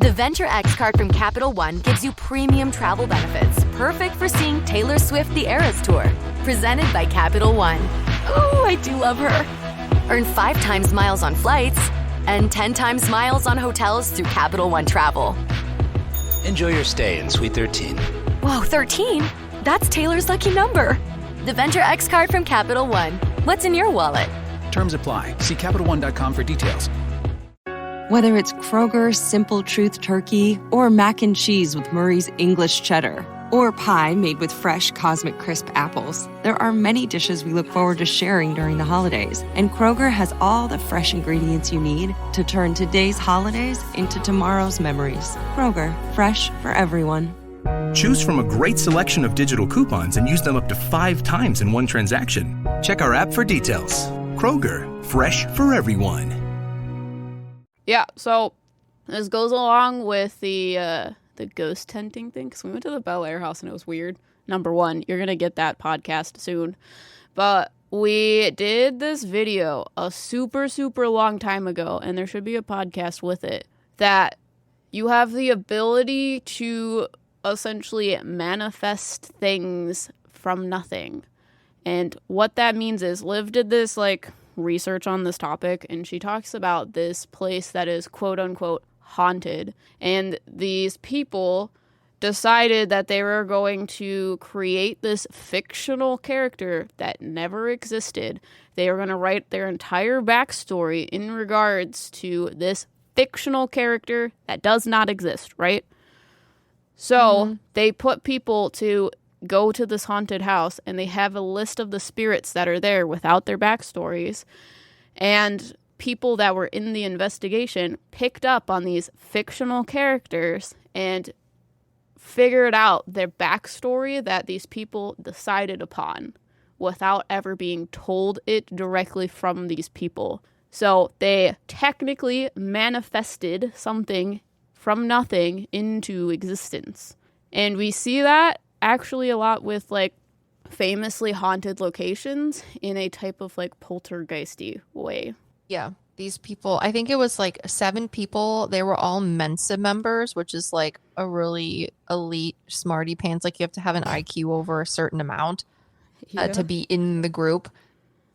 The Venture X card from Capital One gives you premium travel benefits, perfect for seeing Taylor Swift The Eras Tour. Presented by Capital One. Ooh, I do love her. Earn 5 times miles on flights and 10 times miles on hotels through Capital One Travel. Enjoy your stay in Suite 13. Whoa, 13? That's Taylor's lucky number. The Venture X card from Capital One. What's in your wallet? Terms apply. See CapitalOne.com for details. Whether it's Kroger's Simple Truth Turkey or mac and cheese with Murray's English Cheddar or pie made with fresh Cosmic Crisp apples, there are many dishes we look forward to sharing during the holidays. And Kroger has all the fresh ingredients you need to turn today's holidays into tomorrow's memories. Kroger, fresh for everyone. Choose from a great selection of digital coupons and use them up to 5 times in one transaction. Check our app for details. Kroger, fresh for everyone. Yeah, so this goes along with the ghost hunting thing, because we went to the Bel Air house and it was weird. Number one, you're going to get that podcast soon. But we did this video a super, super long time ago, and there should be a podcast with it, that you have the ability to essentially manifest things from nothing. And what that means is, Liv did this research on this topic, and she talks about this place that is quote unquote haunted, and these people decided that they were going to create this fictional character that never existed. They were going to write their entire backstory in regards to this fictional character that does not exist, right? So they put people to go to this haunted house, and they have a list of the spirits that are there without their backstories. And people that were in the investigation picked up on these fictional characters and figured out their backstory that these people decided upon without ever being told it directly from these people. So they technically manifested something from nothing into existence. And we see that actually a lot with famously haunted locations in a type of poltergeisty way. Yeah, these people, I think it was 7 people. They were all Mensa members, which is a really elite smarty pants. You have to have an IQ over a certain amount to be in the group.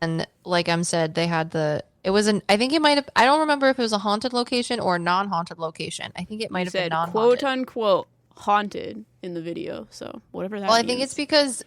And like Em said, they had I think it might have, I don't remember if it was a haunted location or a non-haunted location. I think it might have been non-haunted. Quote unquote haunted in the video, so whatever that means. I think it's because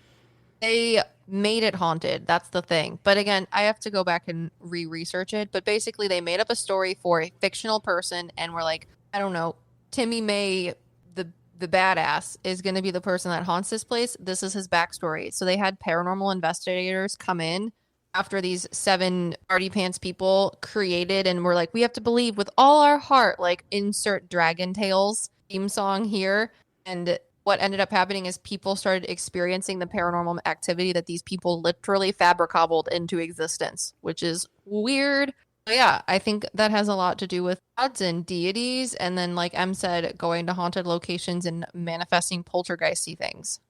they made it haunted. That's the thing. But again, I have to go back and re-research it. But basically, they made up a story for a fictional person, and we're like, I don't know, Timmy May, the badass, is going to be the person that haunts this place. This is his backstory. So they had paranormal investigators come in after these 7 party pants people created, and we're like, we have to believe with all our heart, insert Dragon Tales theme song here. And what ended up happening is people started experiencing the paranormal activity that these people literally fabricable into existence, which is weird. But yeah, I think that has a lot to do with gods and deities. And then, like Em said, going to haunted locations and manifesting poltergeisty things.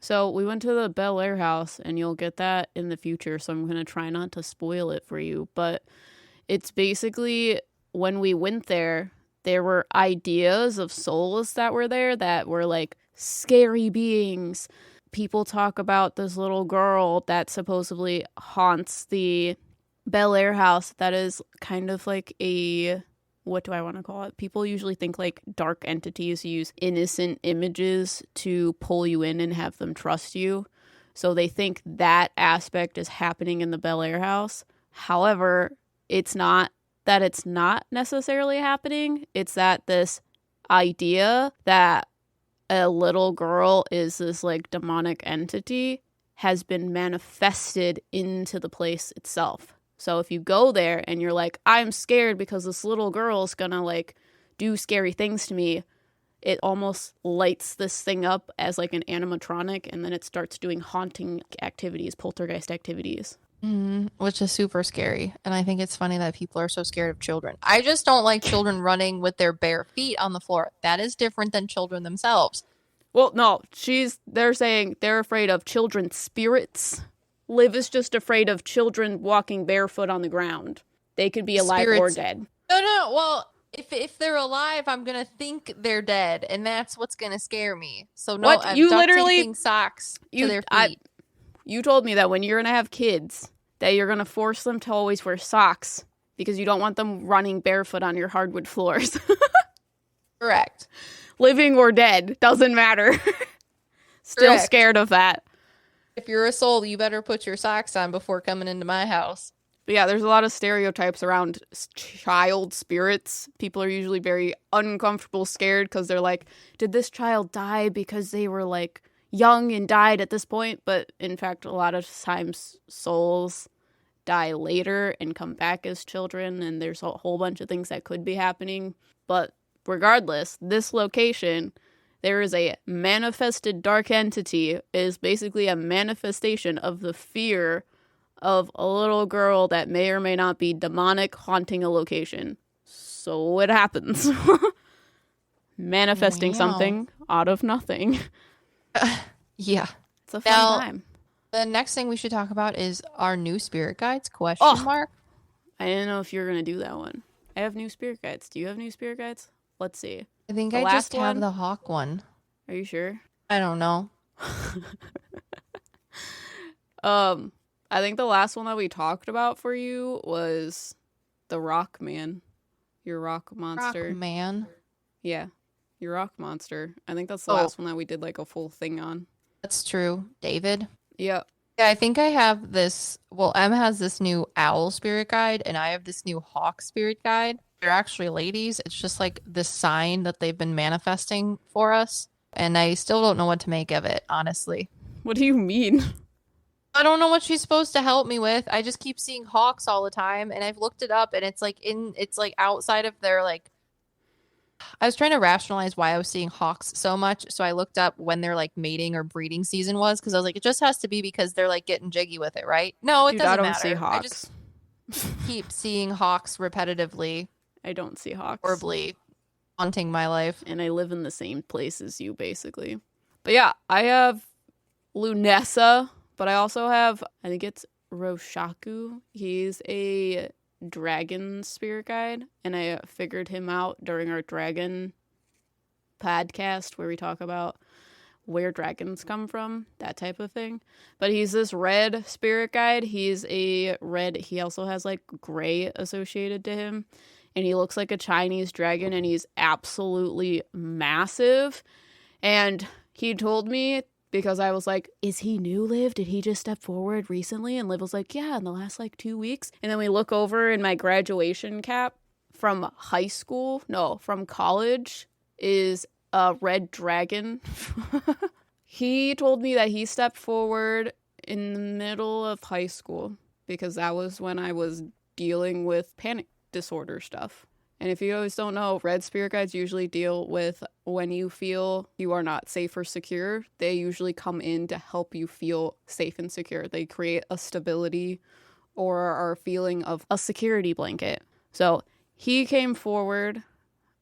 So we went to the Bel Air house, and you'll get that in the future. So I'm going to try not to spoil it for you. But it's basically, when we went there were ideas of souls that were there that were scary beings. People talk about this little girl that supposedly haunts the Bel Air house that is kind of a, what do I want to call it? People usually think dark entities use innocent images to pull you in and have them trust you. So they think that aspect is happening in the Bel Air house. However, it's not that it's not necessarily happening. It's that this idea that a little girl is this demonic entity has been manifested into the place itself. So if you go there and you're I'm scared because this little girl is gonna do scary things to me, it almost lights this thing up as an animatronic, and then it starts doing haunting activities, poltergeist activities. Which is super scary. And I think it's funny that people are so scared of children. I just don't like children running with their bare feet on the floor. That is different than children themselves. Well, no, they're saying they're afraid of children's spirits. Liv is just afraid of children walking barefoot on the ground. They could be alive or dead. No. Well, if they're alive, I'm gonna think they're dead, and that's what's gonna scare me. So no, What? I'm You duct literally- taping socks to their feet. You told me that when you're gonna have kids, that you're gonna force them to always wear socks because you don't want them running barefoot on your hardwood floors. Correct. Living or dead, doesn't matter. Still Correct. scared of that. If you're a soul, you better put your socks on before coming into my house. But yeah, there's a lot of stereotypes around child spirits. People are usually very uncomfortable, scared, because they're like, did this child die because they were like young and died at this point? But in fact, a lot of times souls die later and come back as children, and there's a whole bunch of things that could be happening. But regardless, this location, there is a manifested dark entity, is basically a manifestation of the fear of a little girl that may or may not be demonic, haunting a location. So it happens. Manifesting Wow. something out of nothing. Yeah. It's a fun Now- time. The next thing we should talk about is our new spirit guides, question mark. I didn't know if you were going to do that one. I have new spirit guides. Do you have new spirit guides? Let's see. I think The I last just have one? the hawk one. Are you sure? I don't know. I think the last one that we talked about for you was the rock man. Your rock monster. Rock man. Yeah. Your rock monster. I think that's the Oh. last one that we did like a full thing on. That's true. David. Yep. Yeah, I think I have this. Well, Em has this new owl spirit guide, and I have this new hawk spirit guide. They're actually ladies. It's just like this sign that they've been manifesting for us, and I still don't know what to make of it, honestly. What do you mean? I don't know what she's supposed to help me with. I just keep seeing hawks all the time, and I've looked it up, and it's like outside of their like. I was trying to rationalize why I was seeing hawks so much, so I looked up when their like mating or breeding season was, because I was like, it just has to be because they're like getting jiggy with it, right? No, it Dude, doesn't I don't matter. see I hawks. just keep seeing hawks repetitively, I don't see hawks. horribly haunting my life. And I live in the same place as you, basically. But yeah, I have Lunessa, but I also have, I think it's Roshaku. He's a dragon spirit guide, and I figured him out during our dragon podcast where we talk about where dragons come from, that type of thing. But he's this red spirit guide. He's a red, he also has like gray associated to him, and he looks like a Chinese dragon, and he's absolutely massive. And he told me, because I was like, is he new, Liv? Did he just step forward recently? And Liv was like, yeah, in the last like 2 weeks. And then we look over in my graduation cap from from college is a red dragon. He told me that he stepped forward in the middle of high school because that was when I was dealing with panic disorder stuff. And if you always don't know, red spirit guides usually deal with when you feel you are not safe or secure. They usually come in to help you feel safe and secure. They create a stability or our feeling of a security blanket. So he came forward.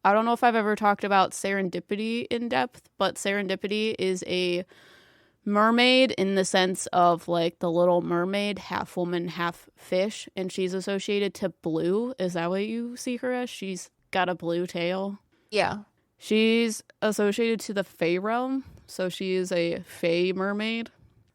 I don't know if I've ever talked about serendipity in depth, but serendipity is a mermaid in the sense of like the Little Mermaid, half woman, half fish, and she's associated to blue. Is that what you see her as? She's got a blue tail. Yeah. She's associated to the Fae realm, so she is a Fae mermaid.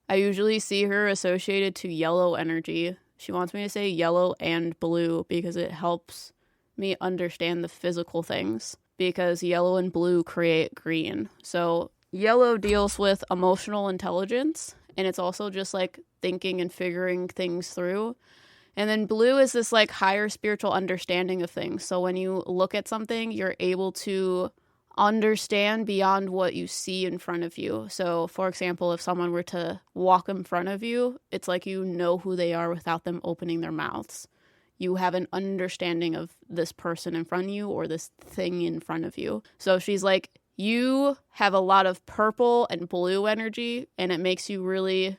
I usually see her associated to yellow energy. She wants me to say yellow and blue because it helps me understand the physical things, because yellow and blue create green. So yellow deals with emotional intelligence, and it's also just like thinking and figuring things through. And then blue is this like higher spiritual understanding of things. So when you look at something, you're able to understand beyond what you see in front of you. So for example, if someone were to walk in front of you, it's like you know who they are without them opening their mouths. You have an understanding of this person in front of you or this thing in front of you. So she's like, you have a lot of purple and blue energy, and it makes you really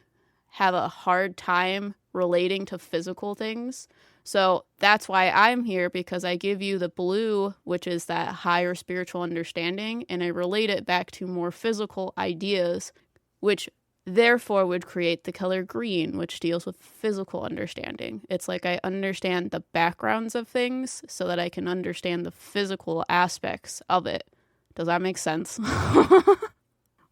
have a hard time relating to physical things. So that's why I'm here, because I give you the blue, which is that higher spiritual understanding, and I relate it back to more physical ideas, which therefore would create the color green, which deals with physical understanding. It's like I understand the backgrounds of things so that I can understand the physical aspects of it. Does that make sense?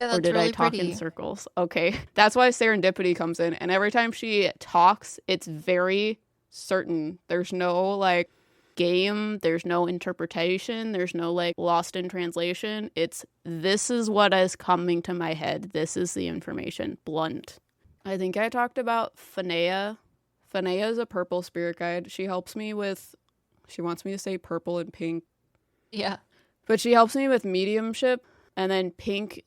Yeah, Or did really I talk pretty. in circles? Okay. That's why serendipity comes in. And every time she talks, it's very certain. There's no like game, there's no interpretation, there's no like lost in translation. It's this is what is coming to my head. This is the information. Blunt. I think I talked about Phanea. Phanea is a purple spirit guide. She helps me with, she wants me to say purple and pink, Yeah. but she helps me with mediumship. And then pink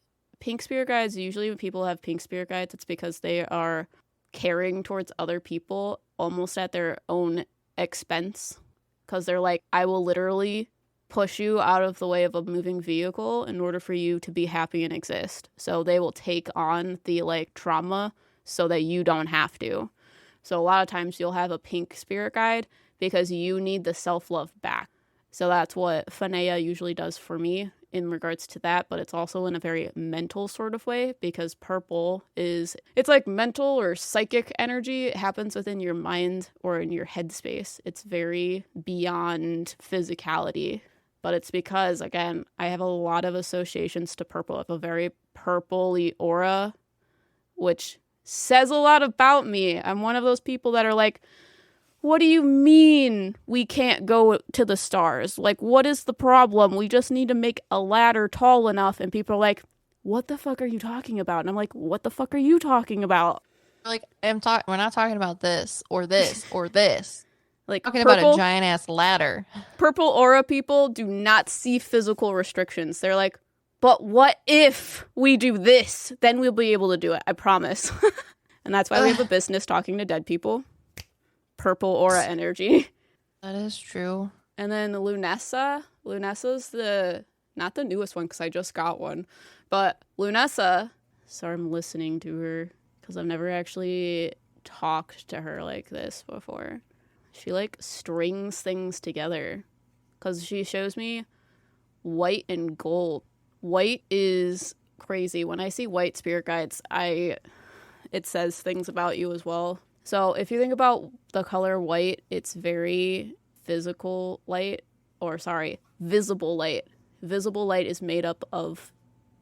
spirit guides, usually when people have pink spirit guides, it's because they are caring towards other people almost at their own expense. Because they're like, I will literally push you out of the way of a moving vehicle in order for you to be happy and exist. So they will take on the like trauma so that you don't have to. So a lot of times you'll have a pink spirit guide because you need the self-love back. So that's what Phanea usually does for me in regards to that, but it's also in a very mental sort of way because purple is, it's like mental or psychic energy. It happens within your mind or in your headspace. It's very beyond physicality, but it's because, again, I have a lot of associations to purple. I have a very purpley aura, which says a lot about me. I'm one of those people that are like, what do you mean we can't go to the stars? Like, what is the problem? We just need to make a ladder tall enough. And people are like, what the fuck are you talking about? And I'm like, what the fuck are you talking about? Like, we're not talking about this or this or this. Like, Talking about a giant ass ladder. Purple aura people do not see physical restrictions. They're like, but what if we do this? Then we'll be able to do it. I promise. And that's why we have a business talking to dead people. Purple aura energy. That is true. And then Lunessa. Lunessa's not the newest one because I just got one. But Lunessa, sorry I'm listening to her because I've never actually talked to her like this before. She like strings things together because she shows me white and gold. White is crazy. When I see white spirit guides, it says things about you as well. So if you think about the color white, it's very visible light. Visible light is made up of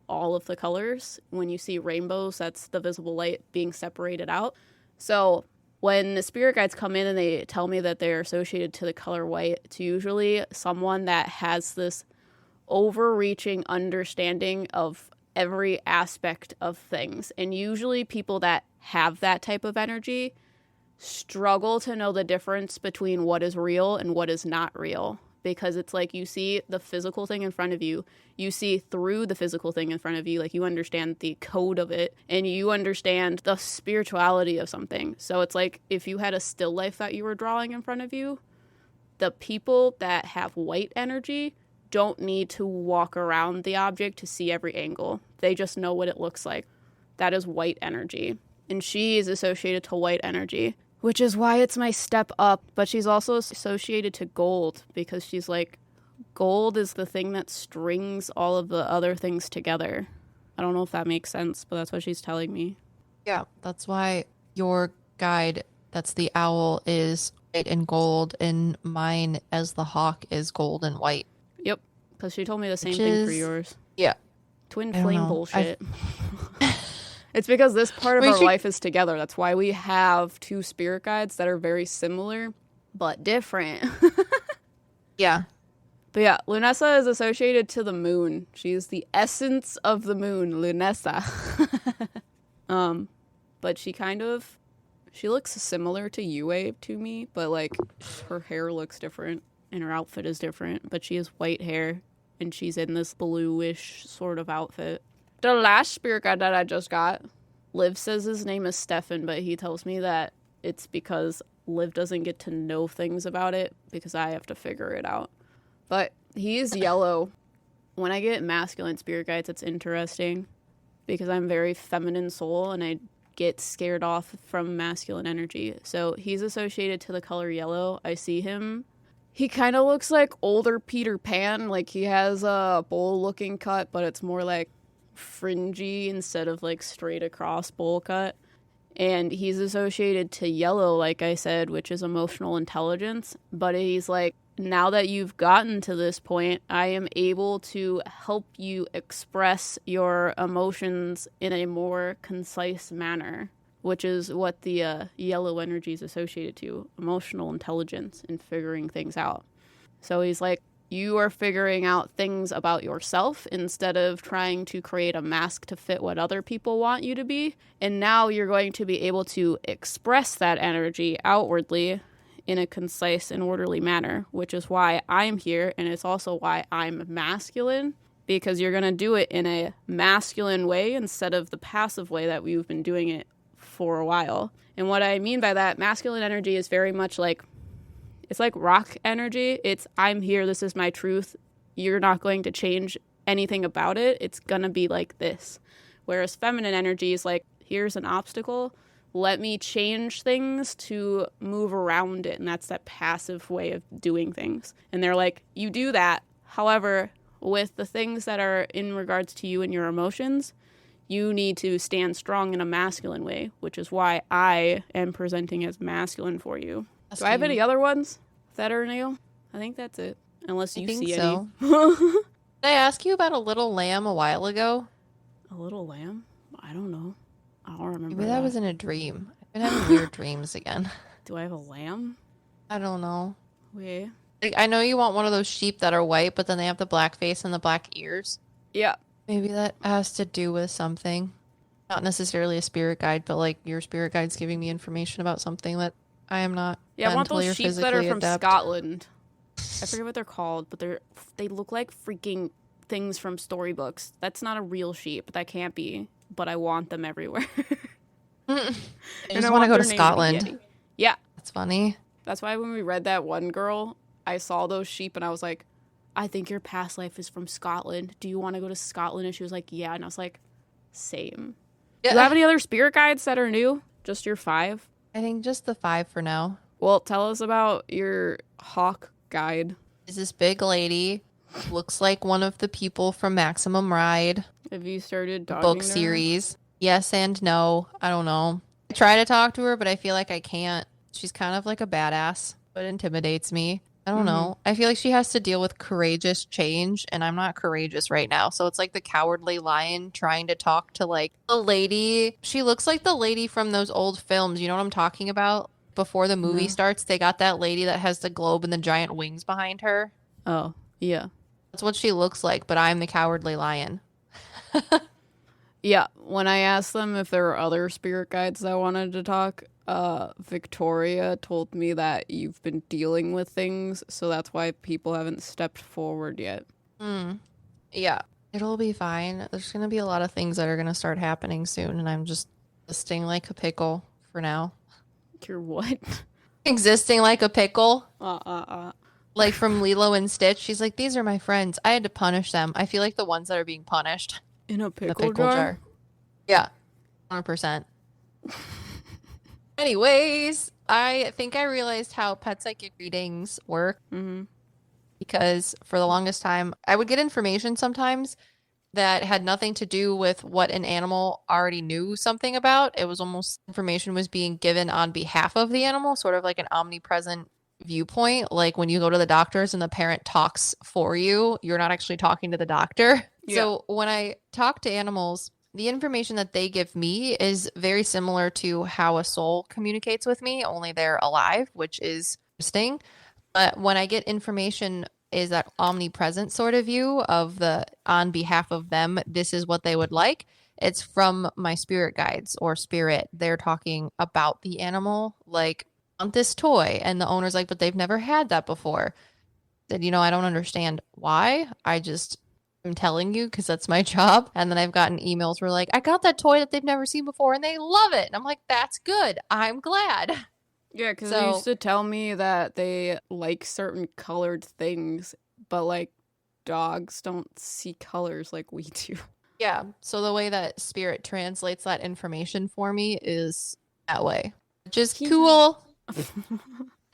all of the colors. When you see rainbows, that's the visible light being separated out. So when the spirit guides come in and they tell me that they're associated to the color white, it's usually someone that has this overreaching understanding of every aspect of things. And usually people that have that type of energy struggle to know the difference between what is real and what is not real, because it's like you see the physical thing in front of you, you see through the physical thing in front of you, like you understand the code of it and you understand the spirituality of something. So it's like if you had a still life that you were drawing in front of you, the people that have white energy don't need to walk around the object to see every angle. They just know what it looks like. That is white energy. And she is associated to white energy, which is why it's my step up. But she's also associated to gold because she's like, gold is the thing that strings all of the other things together. I don't know if that makes sense, but that's what she's telling me. Yeah, that's why your guide, that's the owl, is white and gold, and mine as the hawk is gold and white. Yep, because she told me the same thing for yours. Yeah. Twin flame bullshit. It's because this part of our life is together. That's why we have two spirit guides that are very similar, but different. Yeah. But yeah, Lunessa is associated to the moon. She's the essence of the moon, Lunessa. But she looks similar to Yue to me, but like her hair looks different and her outfit is different. But she has white hair and she's in this bluish sort of outfit. The last spirit guide that I just got, Liv says his name is Stefan, but he tells me that it's because Liv doesn't get to know things about it because I have to figure it out. But he is yellow. When I get masculine spirit guides, it's interesting because I'm very feminine soul and I get scared off from masculine energy. So he's associated to the color yellow. I see him. He kind of looks like older Peter Pan. Like he has a bowl looking cut, but it's more like fringy instead of like straight across bowl cut. And he's associated to yellow, like I said, which is emotional intelligence. But he's like, now that you've gotten to this point, I am able to help you express your emotions in a more concise manner, which is what the yellow energy is associated to, emotional intelligence and figuring things out. So he's like, you are figuring out things about yourself instead of trying to create a mask to fit what other people want you to be. And now you're going to be able to express that energy outwardly in a concise and orderly manner, which is why I'm here. And it's also why I'm masculine, because you're going to do it in a masculine way instead of the passive way that we've been doing it for a while. And what I mean by that, masculine energy is very much like, it's like rock energy. It's, I'm here, this is my truth. You're not going to change anything about it. It's going to be like this. Whereas feminine energy is like, here's an obstacle. Let me change things to move around it. And that's that passive way of doing things. And they're like, you do that. However, with the things that are in regards to you and your emotions, you need to stand strong in a masculine way, which is why I am presenting as masculine for you. Do I have any other ones that are new? I think that's it. Unless you see so. Any. Did I ask you about a little lamb a while ago? A little lamb? I don't know. I don't remember. Maybe that was in a dream. I've been having weird dreams again. Do I have a lamb? I don't know. Wait. Like, I know you want one of those sheep that are white, but then they have the black face and the black ears. Yeah. Maybe that has to do with something. Not necessarily a spirit guide, but like your spirit guide's giving me information about something that I am not. Yeah, I want those sheep that are from adept. Scotland. I forget what they're called, but they look like freaking things from storybooks. That's not a real sheep. That can't be. But I want them everywhere. I just want to go to Scotland. Yeah. That's funny. That's why when we read that one girl, I saw those sheep and I was like, I think your past life is from Scotland. Do you want to go to Scotland? And she was like, yeah. And I was like, same. Yeah. Do you have any other spirit guides that are new? Just your 5? I think just the 5 for now. Well, tell us about your hawk guide. Is this big lady? Looks like one of the people from Maximum Ride. Have you started talking book to her? Series? Yes and no. I don't know. I try to talk to her, but I feel like I can't. She's kind of like a badass, but intimidates me. I don't know. I feel like she has to deal with courageous change, and I'm not courageous right now. So it's like the cowardly lion trying to talk to like a lady. She looks like the lady from those old films. You know what I'm talking about? Before the movie starts, they got that lady that has the globe and the giant wings behind her. Oh, yeah. That's what she looks like, but I'm the cowardly lion. Yeah, when I asked them if there were other spirit guides that wanted to talk, Victoria told me that you've been dealing with things, so that's why people haven't stepped forward yet. Yeah, it'll be fine. There's going to be a lot of things that are going to start happening soon, and I'm just existing like a pickle for now. You're what? Existing like a pickle? Like from Lilo and Stitch. She's like, these are my friends. I had to punish them. I feel like the ones that are being punished. In a pickle jar? Yeah, 100%. Anyways, I think I realized how pet psychic readings work. Because for the longest time, I would get information sometimes that had nothing to do with what an animal already knew something about. It was almost information was being given on behalf of the animal, sort of like an omnipresent viewpoint. Like when you go to the doctors and the parent talks for you, you're not actually talking to the doctor. Yeah. So when I talk to animals, the information that they give me is very similar to how a soul communicates with me, only they're alive, which is interesting. But when I get information is that omnipresent sort of view of the on behalf of them, this is what they would like. It's from my spirit guides or spirit. They're talking about the animal, like, I want this toy. And the owner's like, but they've never had that before. Said, I don't understand why. I'm telling you because that's my job. And then I've gotten emails where like, I got that toy that they've never seen before and they love it. And I'm like, that's good. I'm glad. Yeah, because they used to tell me that they like certain colored things, but like dogs don't see colors like we do. Yeah. So the way that spirit translates that information for me is that way. Which is cool.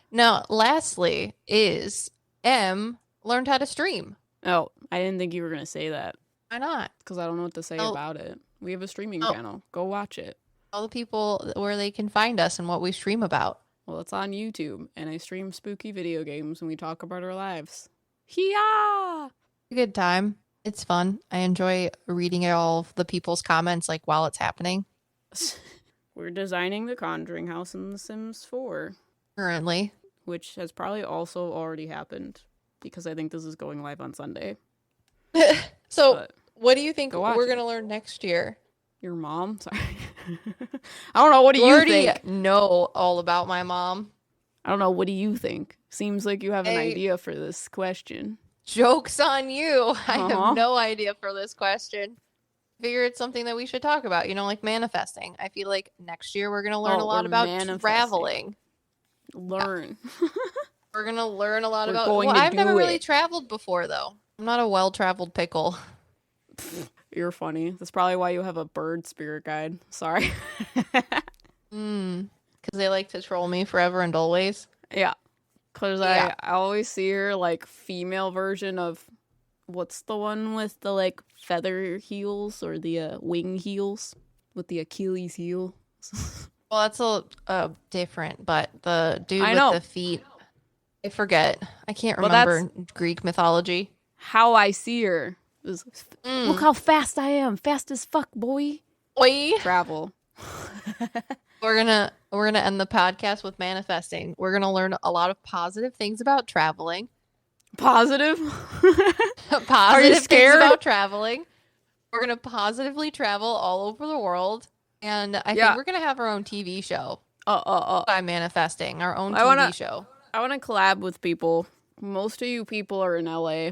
Now, lastly is M learned how to stream. Oh, I didn't think you were going to say that. Why not? Because I don't know what to say about it. We have a streaming channel. Go watch it. All the people where they can find us and what we stream about. Well, it's on YouTube, and I stream spooky video games, and we talk about our lives. Hiya! A good time. It's fun. I enjoy reading all of the people's comments like while it's happening. We're designing the Conjuring house in The Sims 4. Currently. Which has probably also already happened, because I think this is going live on Sunday. So, But what do you think watch we're it. going to learn next year? Your mom? Sorry. I don't know. What do you already think? know all about my mom. I don't know. What do you think? Seems like you have an Hey. idea for this question. Joke's on you. I Uh-huh. have no idea for this question. Figure it's something that we should talk about, like manifesting. I feel like next year we're going to learn a lot we're about manifesting. traveling. Learn. We're going to learn a lot We're about going to I've never do really it. traveled before though. I'm not a well-traveled pickle. You're funny. That's probably why you have a bird spirit guide. Sorry. Because they like to troll me forever and always. Yeah. Because Yeah. I always see her, like, female version of... What's the one with the, like, feather heels or the wing heels? With the Achilles heel? Well, that's a different, but the dude I with know. the feet, I forget. I can't Well, remember Greek mythology. How I see her is... Mm. Look how fast I am. Fast as fuck, boy. Oi. Travel. We're gonna end the podcast with manifesting. We're gonna learn a lot of positive things about traveling. Positive? Positive things scared? about traveling. We're gonna positively travel all over the world, and I Yeah. think we're gonna have our own TV show by manifesting. Our own I TV wanna- show. I want to collab with people. Most of you people are in LA.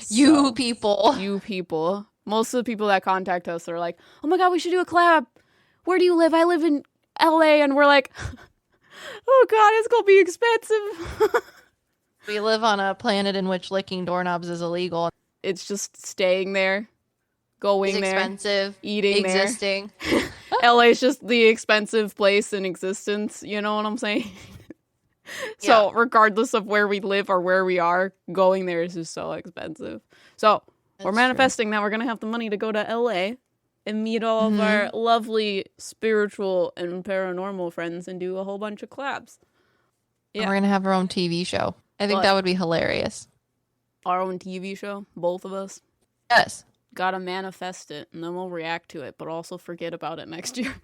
You So- people. You people. Most of the people that contact us are like, oh my god, we should do a collab. Where do you live? I live in LA. And we're like, oh god, it's gonna be expensive. We live on a planet in which licking doorknobs is illegal. It's just staying there, going It's there, expensive. eating Existing. there. LA's just the expensive place in existence. You know what I'm saying? So regardless of where we live or where we are, going there is just so expensive. So we're That's manifesting that we're going to have the money to go to LA and meet all of our lovely spiritual and paranormal friends and do a whole bunch of collabs. And we're gonna have our own TV show. I think But- that would be hilarious. Our own TV show, both of us. Yes. Gotta manifest it and then we'll react to it, but also forget about it next year.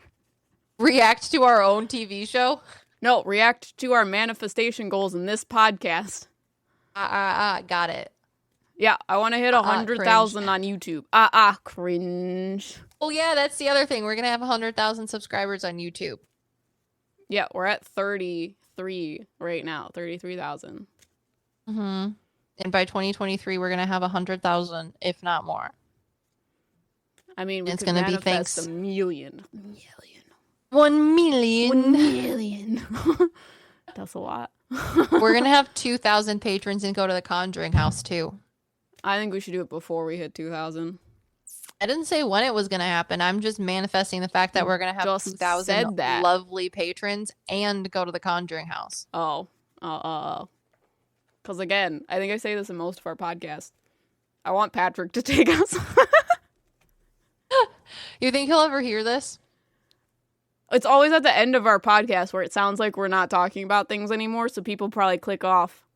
React to our own TV show. No, react to our manifestation goals in this podcast. Got it. Yeah, I want to hit 100,000 on YouTube. Cringe. Oh yeah, that's the other thing. We're gonna have 100,000 subscribers on YouTube. Yeah, we're at 33 right now. 33,000. And by 2023, we're gonna have 100,000, if not more. I mean, we It's could gonna be manifest thanks- a million. 1 million. Million. That's a lot. We're gonna have 2,000 patrons and go to the Conjuring house too. I think we should do it before we hit 2,000. I didn't say when it was gonna happen. I'm just manifesting the fact that we're gonna have Just 2,000 said that. lovely patrons and go to the Conjuring house. Because again, I think I say this in most of our podcasts. I want Patrick to take us. You think he'll ever hear this? It's always at the end of our podcast where it sounds like we're not talking about things anymore, so people probably click off.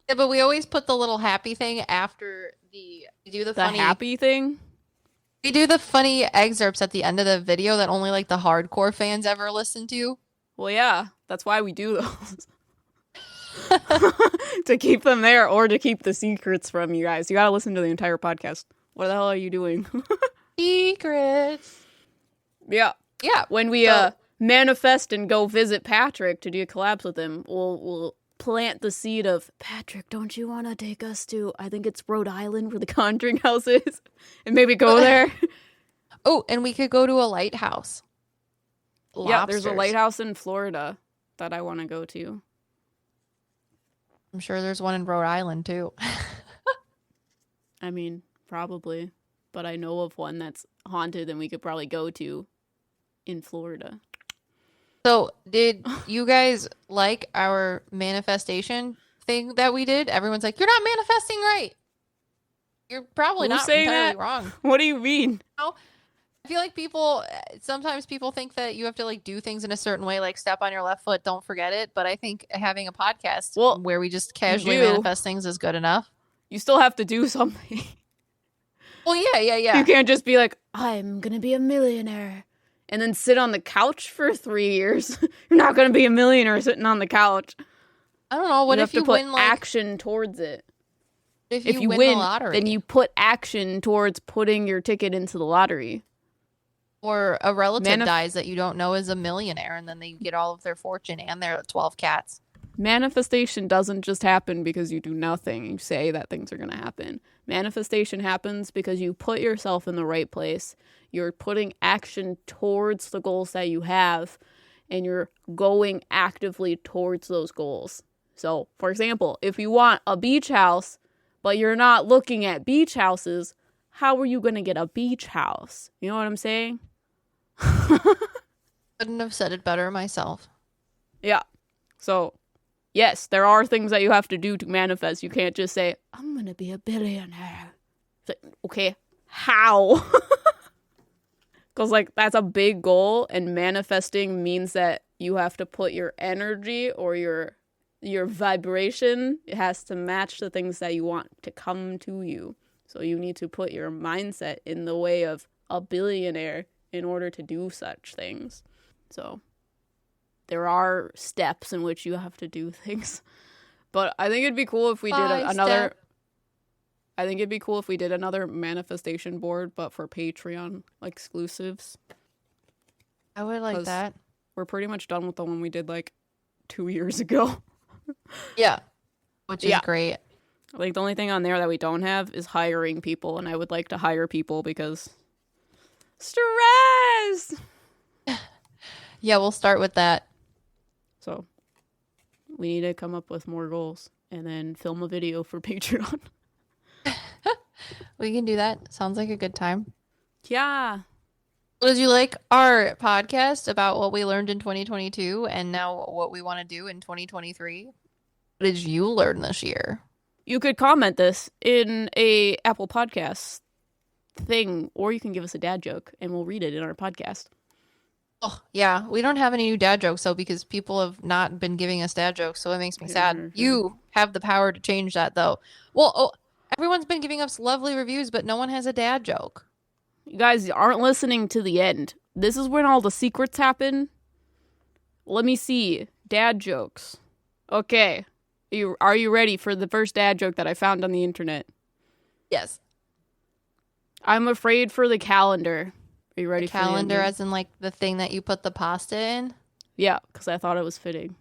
Yeah, but we always put the little happy thing after we do the funny happy thing. We do the funny excerpts at the end of the video that only like the hardcore fans ever listen to. Well, yeah, that's why we do those. To keep them there or to keep the secrets from you guys. You gotta listen to the entire podcast. What the hell are you doing? Secrets. Yeah. Yeah. When we manifest and go visit Patrick to do collabs with him, we'll plant the seed of, Patrick, don't you want to take us to, I think it's Rhode Island where the Conjuring house is, and maybe go there? Oh, and we could go to a lighthouse. Yeah, there's a Lobsters. lighthouse in Florida that I want to go to. I'm sure there's one in Rhode Island too. I mean, probably. But I know of one that's haunted and we could probably go to in Florida. So, did you guys like our manifestation thing that we did? Everyone's like, "You're not manifesting right." You're probably Who's not saying entirely that? wrong. What do you mean? I feel like sometimes people think that you have to like do things in a certain way, like step on your left foot, don't forget it. But I think having a podcast where we just casually manifest things is good enough. You still have to do something. Well, yeah. You can't just be like, I'm going to be a millionaire, and then sit on the couch for 3 years. You're not going to be a millionaire sitting on the couch. I don't know. What if you have to put win, like, action towards it? If you win the lottery, then you put action towards putting your ticket into the lottery. Or a relative dies that you don't know is a millionaire, and then they get all of their fortune and their 12 cats. Manifestation doesn't just happen because you do nothing. You say that things are going to happen. Manifestation happens because you put yourself in the right place. You're putting action towards the goals that you have, and you're going actively towards those goals. So, for example, if you want a beach house, but you're not looking at beach houses, how are you going to get a beach house? You know what I'm saying? Couldn't have said it better myself. Yeah. So, yes, there are things that you have to do to manifest. You can't just say, I'm going to be a billionaire. It's like, okay, how? Because, like, that's a big goal, and manifesting means that you have to put your energy or your vibration, it has to match the things that you want to come to you. So you need to put your mindset in the way of a billionaire in order to do such things. So there are steps in which you have to do things. But I think it'd be cool if we did another... I think it'd be cool if we did another manifestation board, but for Patreon exclusives. I would like that. We're pretty much done with the one we did like 2 years ago. Yeah. Which is great. Like, the only thing on there that we don't have is hiring people, and I would like to hire people because stress! Yeah, we'll start with that. So, we need to come up with more goals and then film a video for Patreon. We can do that. Sounds like a good time. Yeah. Did you like our podcast about what we learned in 2022 and now what we want to do in 2023? What did you learn this year? You could comment this in a Apple Podcast thing, or you can give us a dad joke and we'll read it in our podcast. Oh, yeah. We don't have any new dad jokes, though, because people have not been giving us dad jokes, so it makes me sad. You have the power to change that, though. Well, everyone's been giving us lovely reviews, but no one has a dad joke. You guys aren't listening to the end. This is when all the secrets happen. Let me see. Dad jokes. Okay. Are you ready for the first dad joke that I found on the internet? Yes. I'm afraid for the calendar. Are you ready for the calendar as in like the thing that you put the pasta in? Yeah, because I thought it was fitting.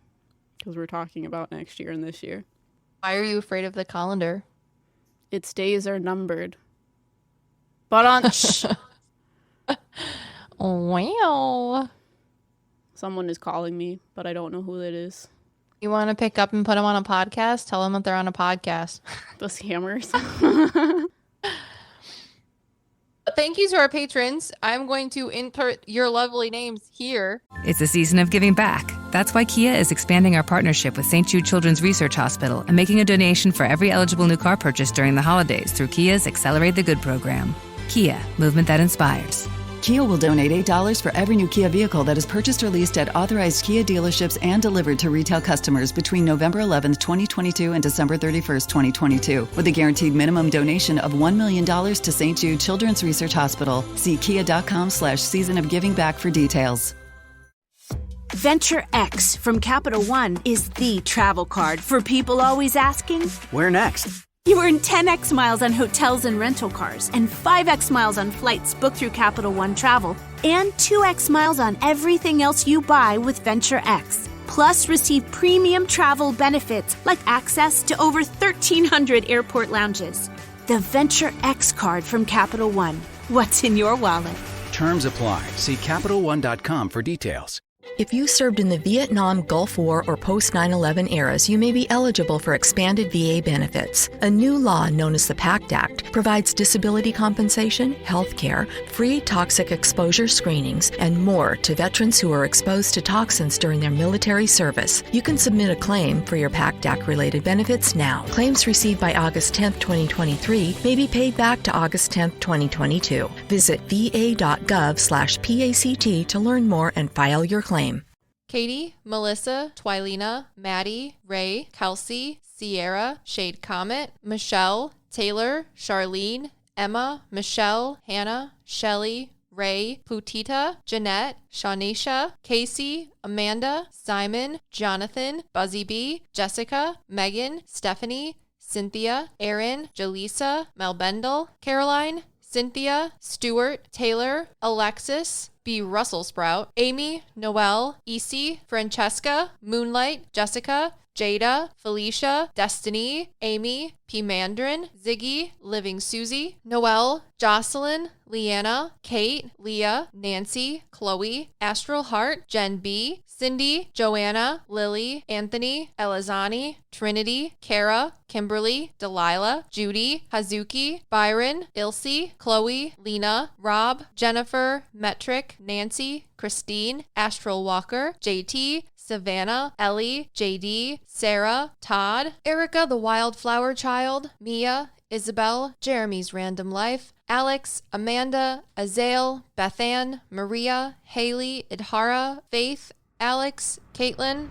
Because we're talking about next year and this year. Why are you afraid of the calendar? Its days are numbered. But wow. Someone is calling me, but I don't know who it is. You want to pick up and put them on a podcast? Tell them that they're on a podcast. The scammers. Thank you to our patrons. I'm going to insert your lovely names here. It's a season of giving back. That's why Kia is expanding our partnership with St. Jude Children's Research Hospital and making a donation for every eligible new car purchase during the holidays through Kia's Accelerate the Good program. Kia, movement that inspires. Kia will donate $8 for every new Kia vehicle that is purchased or leased at authorized Kia dealerships and delivered to retail customers between November 11th, 2022 and December 31st, 2022, with a guaranteed minimum donation of $1 million to St. Jude Children's Research Hospital. See kia.com/season of giving back for details. Venture X from Capital One is the travel card for people always asking, Where next? You earn 10x miles on hotels and rental cars, and 5x miles on flights booked through Capital One Travel, and 2x miles on everything else you buy with Venture X. Plus, receive premium travel benefits like access to over 1,300 airport lounges. The Venture X card from Capital One. What's in your wallet? Terms apply. See CapitalOne.com for details. If you served in the Vietnam, Gulf War, or post 9/11 eras, you may be eligible for expanded VA benefits. A new law known as the PACT Act provides disability compensation, health care, free toxic exposure screenings, and more to veterans who are exposed to toxins during their military service. You can submit a claim for your PACT Act-related benefits now. Claims received by August 10, 2023 may be paid back to August 10, 2022. Visit va.gov/PACT to learn more and file your claim. Katie, Melissa, Twilina, Maddie, Ray, Kelsey, Sierra, Shade Comet, Michelle, Taylor, Charlene, Emma, Michelle, Hannah, Shelly, Ray, Putita, Jeanette, Shawnisha, Casey, Amanda, Simon, Jonathan, Buzzy B, Jessica, Megan, Stephanie, Cynthia, Erin, Jaleesa, Mel Bendel, Caroline, Cynthia, Stuart, Taylor, Alexis, B. Russell Sprout, Amy, Noelle, Isi, Francesca, Moonlight, Jessica, Jada, Felicia, Destiny, Amy, P. Mandarin, Ziggy, Living Susie, Noelle, Jocelyn, Leanna, Kate, Leah, Nancy, Chloe, Astral Heart, Jen B, Cindy, Joanna, Lily, Anthony, Elizani, Trinity, Kara, Kimberly, Delilah, Judy, Hazuki, Byron, Ilse, Chloe, Lena, Rob, Jennifer, Metric, Nancy, Christine, Astral Walker, JT, Savannah, Ellie, JD, Sarah, Todd, Erica the Wildflower Child, Mia, Isabel, Jeremy's Random Life, Alex, Amanda, Azael, Bethann, Maria, Haley, Idhara, Faith, Alex, Caitlin,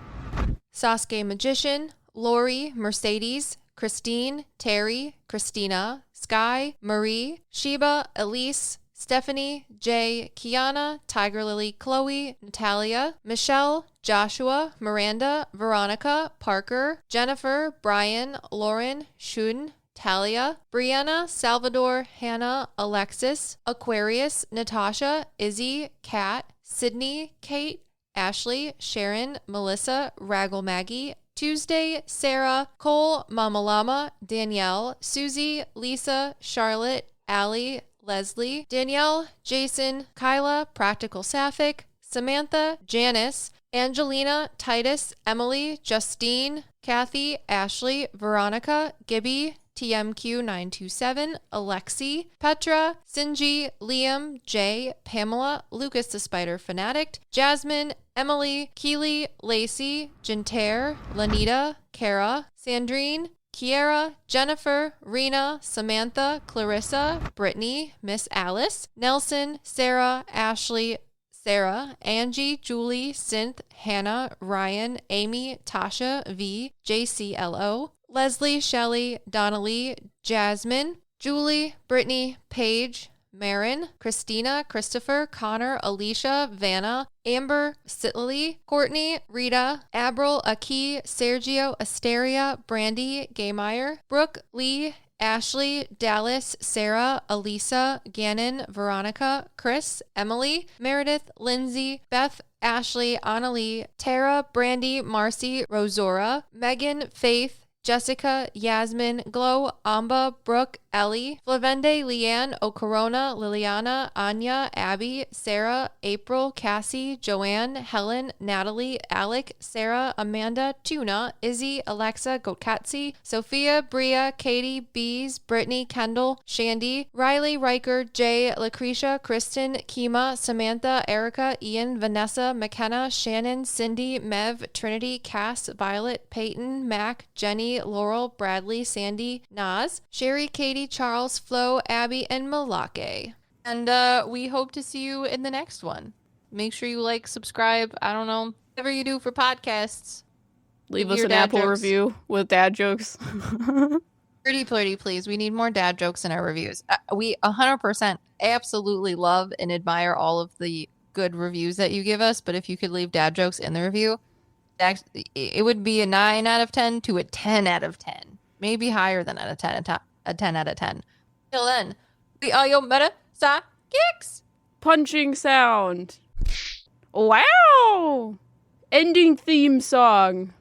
Sasuke Magician, Lori, Mercedes, Christine, Terry, Christina, Sky, Marie, Sheba, Elise, Stephanie, Jay, Kiana, Tiger Lily, Chloe, Natalia, Michelle, Joshua, Miranda, Veronica, Parker, Jennifer, Brian, Lauren, Shun, Talia, Brianna, Salvador, Hannah, Alexis, Aquarius, Natasha, Izzy, Kat, Sydney, Kate, Ashley, Sharon, Melissa, Raggle Maggie, Tuesday, Sarah, Cole, Mama Llama, Danielle, Susie, Lisa, Charlotte, Allie, Leslie, Danielle, Jason, Kyla, Practical Sapphic, Samantha, Janice, Angelina, Titus, Emily, Justine, Kathy, Ashley, Veronica, Gibby, TMQ927, Alexi, Petra, Sinji, Liam, Jay, Pamela, Lucas the Spider Fanatic, Jasmine, Emily, Keely, Lacey, Jintair, Lanita, Kara, Sandrine, Kiera, Jennifer, Rena, Samantha, Clarissa, Brittany, Miss Alice, Nelson, Sarah, Ashley, Sarah, Angie, Julie, Synth, Hannah, Ryan, Amy, Tasha, V, JCLO, Leslie, Shelley, Donnelly, Jasmine, Julie, Brittany, Paige, Marin, Christina, Christopher, Connor, Alicia, Vanna, Amber, Sitley, Courtney, Rita, Abril, Aki, Sergio, Asteria, Brandy, Gaymeyer, Brooke, Lee, Ashley, Dallas, Sarah, Elisa, Gannon, Veronica, Chris, Emily, Meredith, Lindsay, Beth, Ashley, Annalie, Tara, Brandy, Marcy, Rosora, Megan, Faith, Jessica, Yasmin, Glow, Amba, Brooke, Ellie, Flavende, Leanne, Ocorona, Liliana, Anya, Abby, Sarah, April, Cassie, Joanne, Helen, Natalie, Alec, Sarah, Amanda, Tuna, Izzy, Alexa, Gotkatsi, Sophia, Bria, Katie, Bees, Brittany, Kendall, Shandy, Riley, Riker, Jay, Lucretia, Kristen, Kima, Samantha, Erica, Ian, Vanessa, McKenna, Shannon, Cindy, Mev, Trinity, Cass, Violet, Peyton, Mac, Jenny, Laurel, Bradley, Sandy, Naz, Sherry, Katie, Charles, Flo, Abby, and Malake. And we hope to see you in the next one. Make sure you like, subscribe, I don't know, whatever you do for podcasts. Leave us an Apple review with dad jokes. Pretty please. We need more dad jokes in our reviews. We 100% absolutely love and admire all of the good reviews that you give us, but if you could leave dad jokes in the review, it would be a 9 out of 10 to a 10 out of 10. Maybe higher than a 10 out of 10. Till then, we are your meta-psychics. Punching sound. Wow! Ending theme song.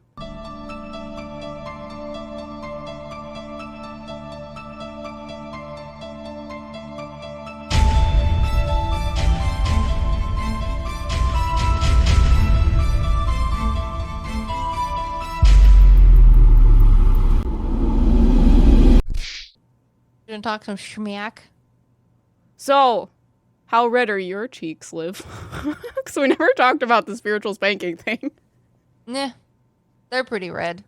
gonna talk some schmack. So, how red are your cheeks, Liv? Because we never talked about the spiritual spanking thing. Nah, they're pretty red.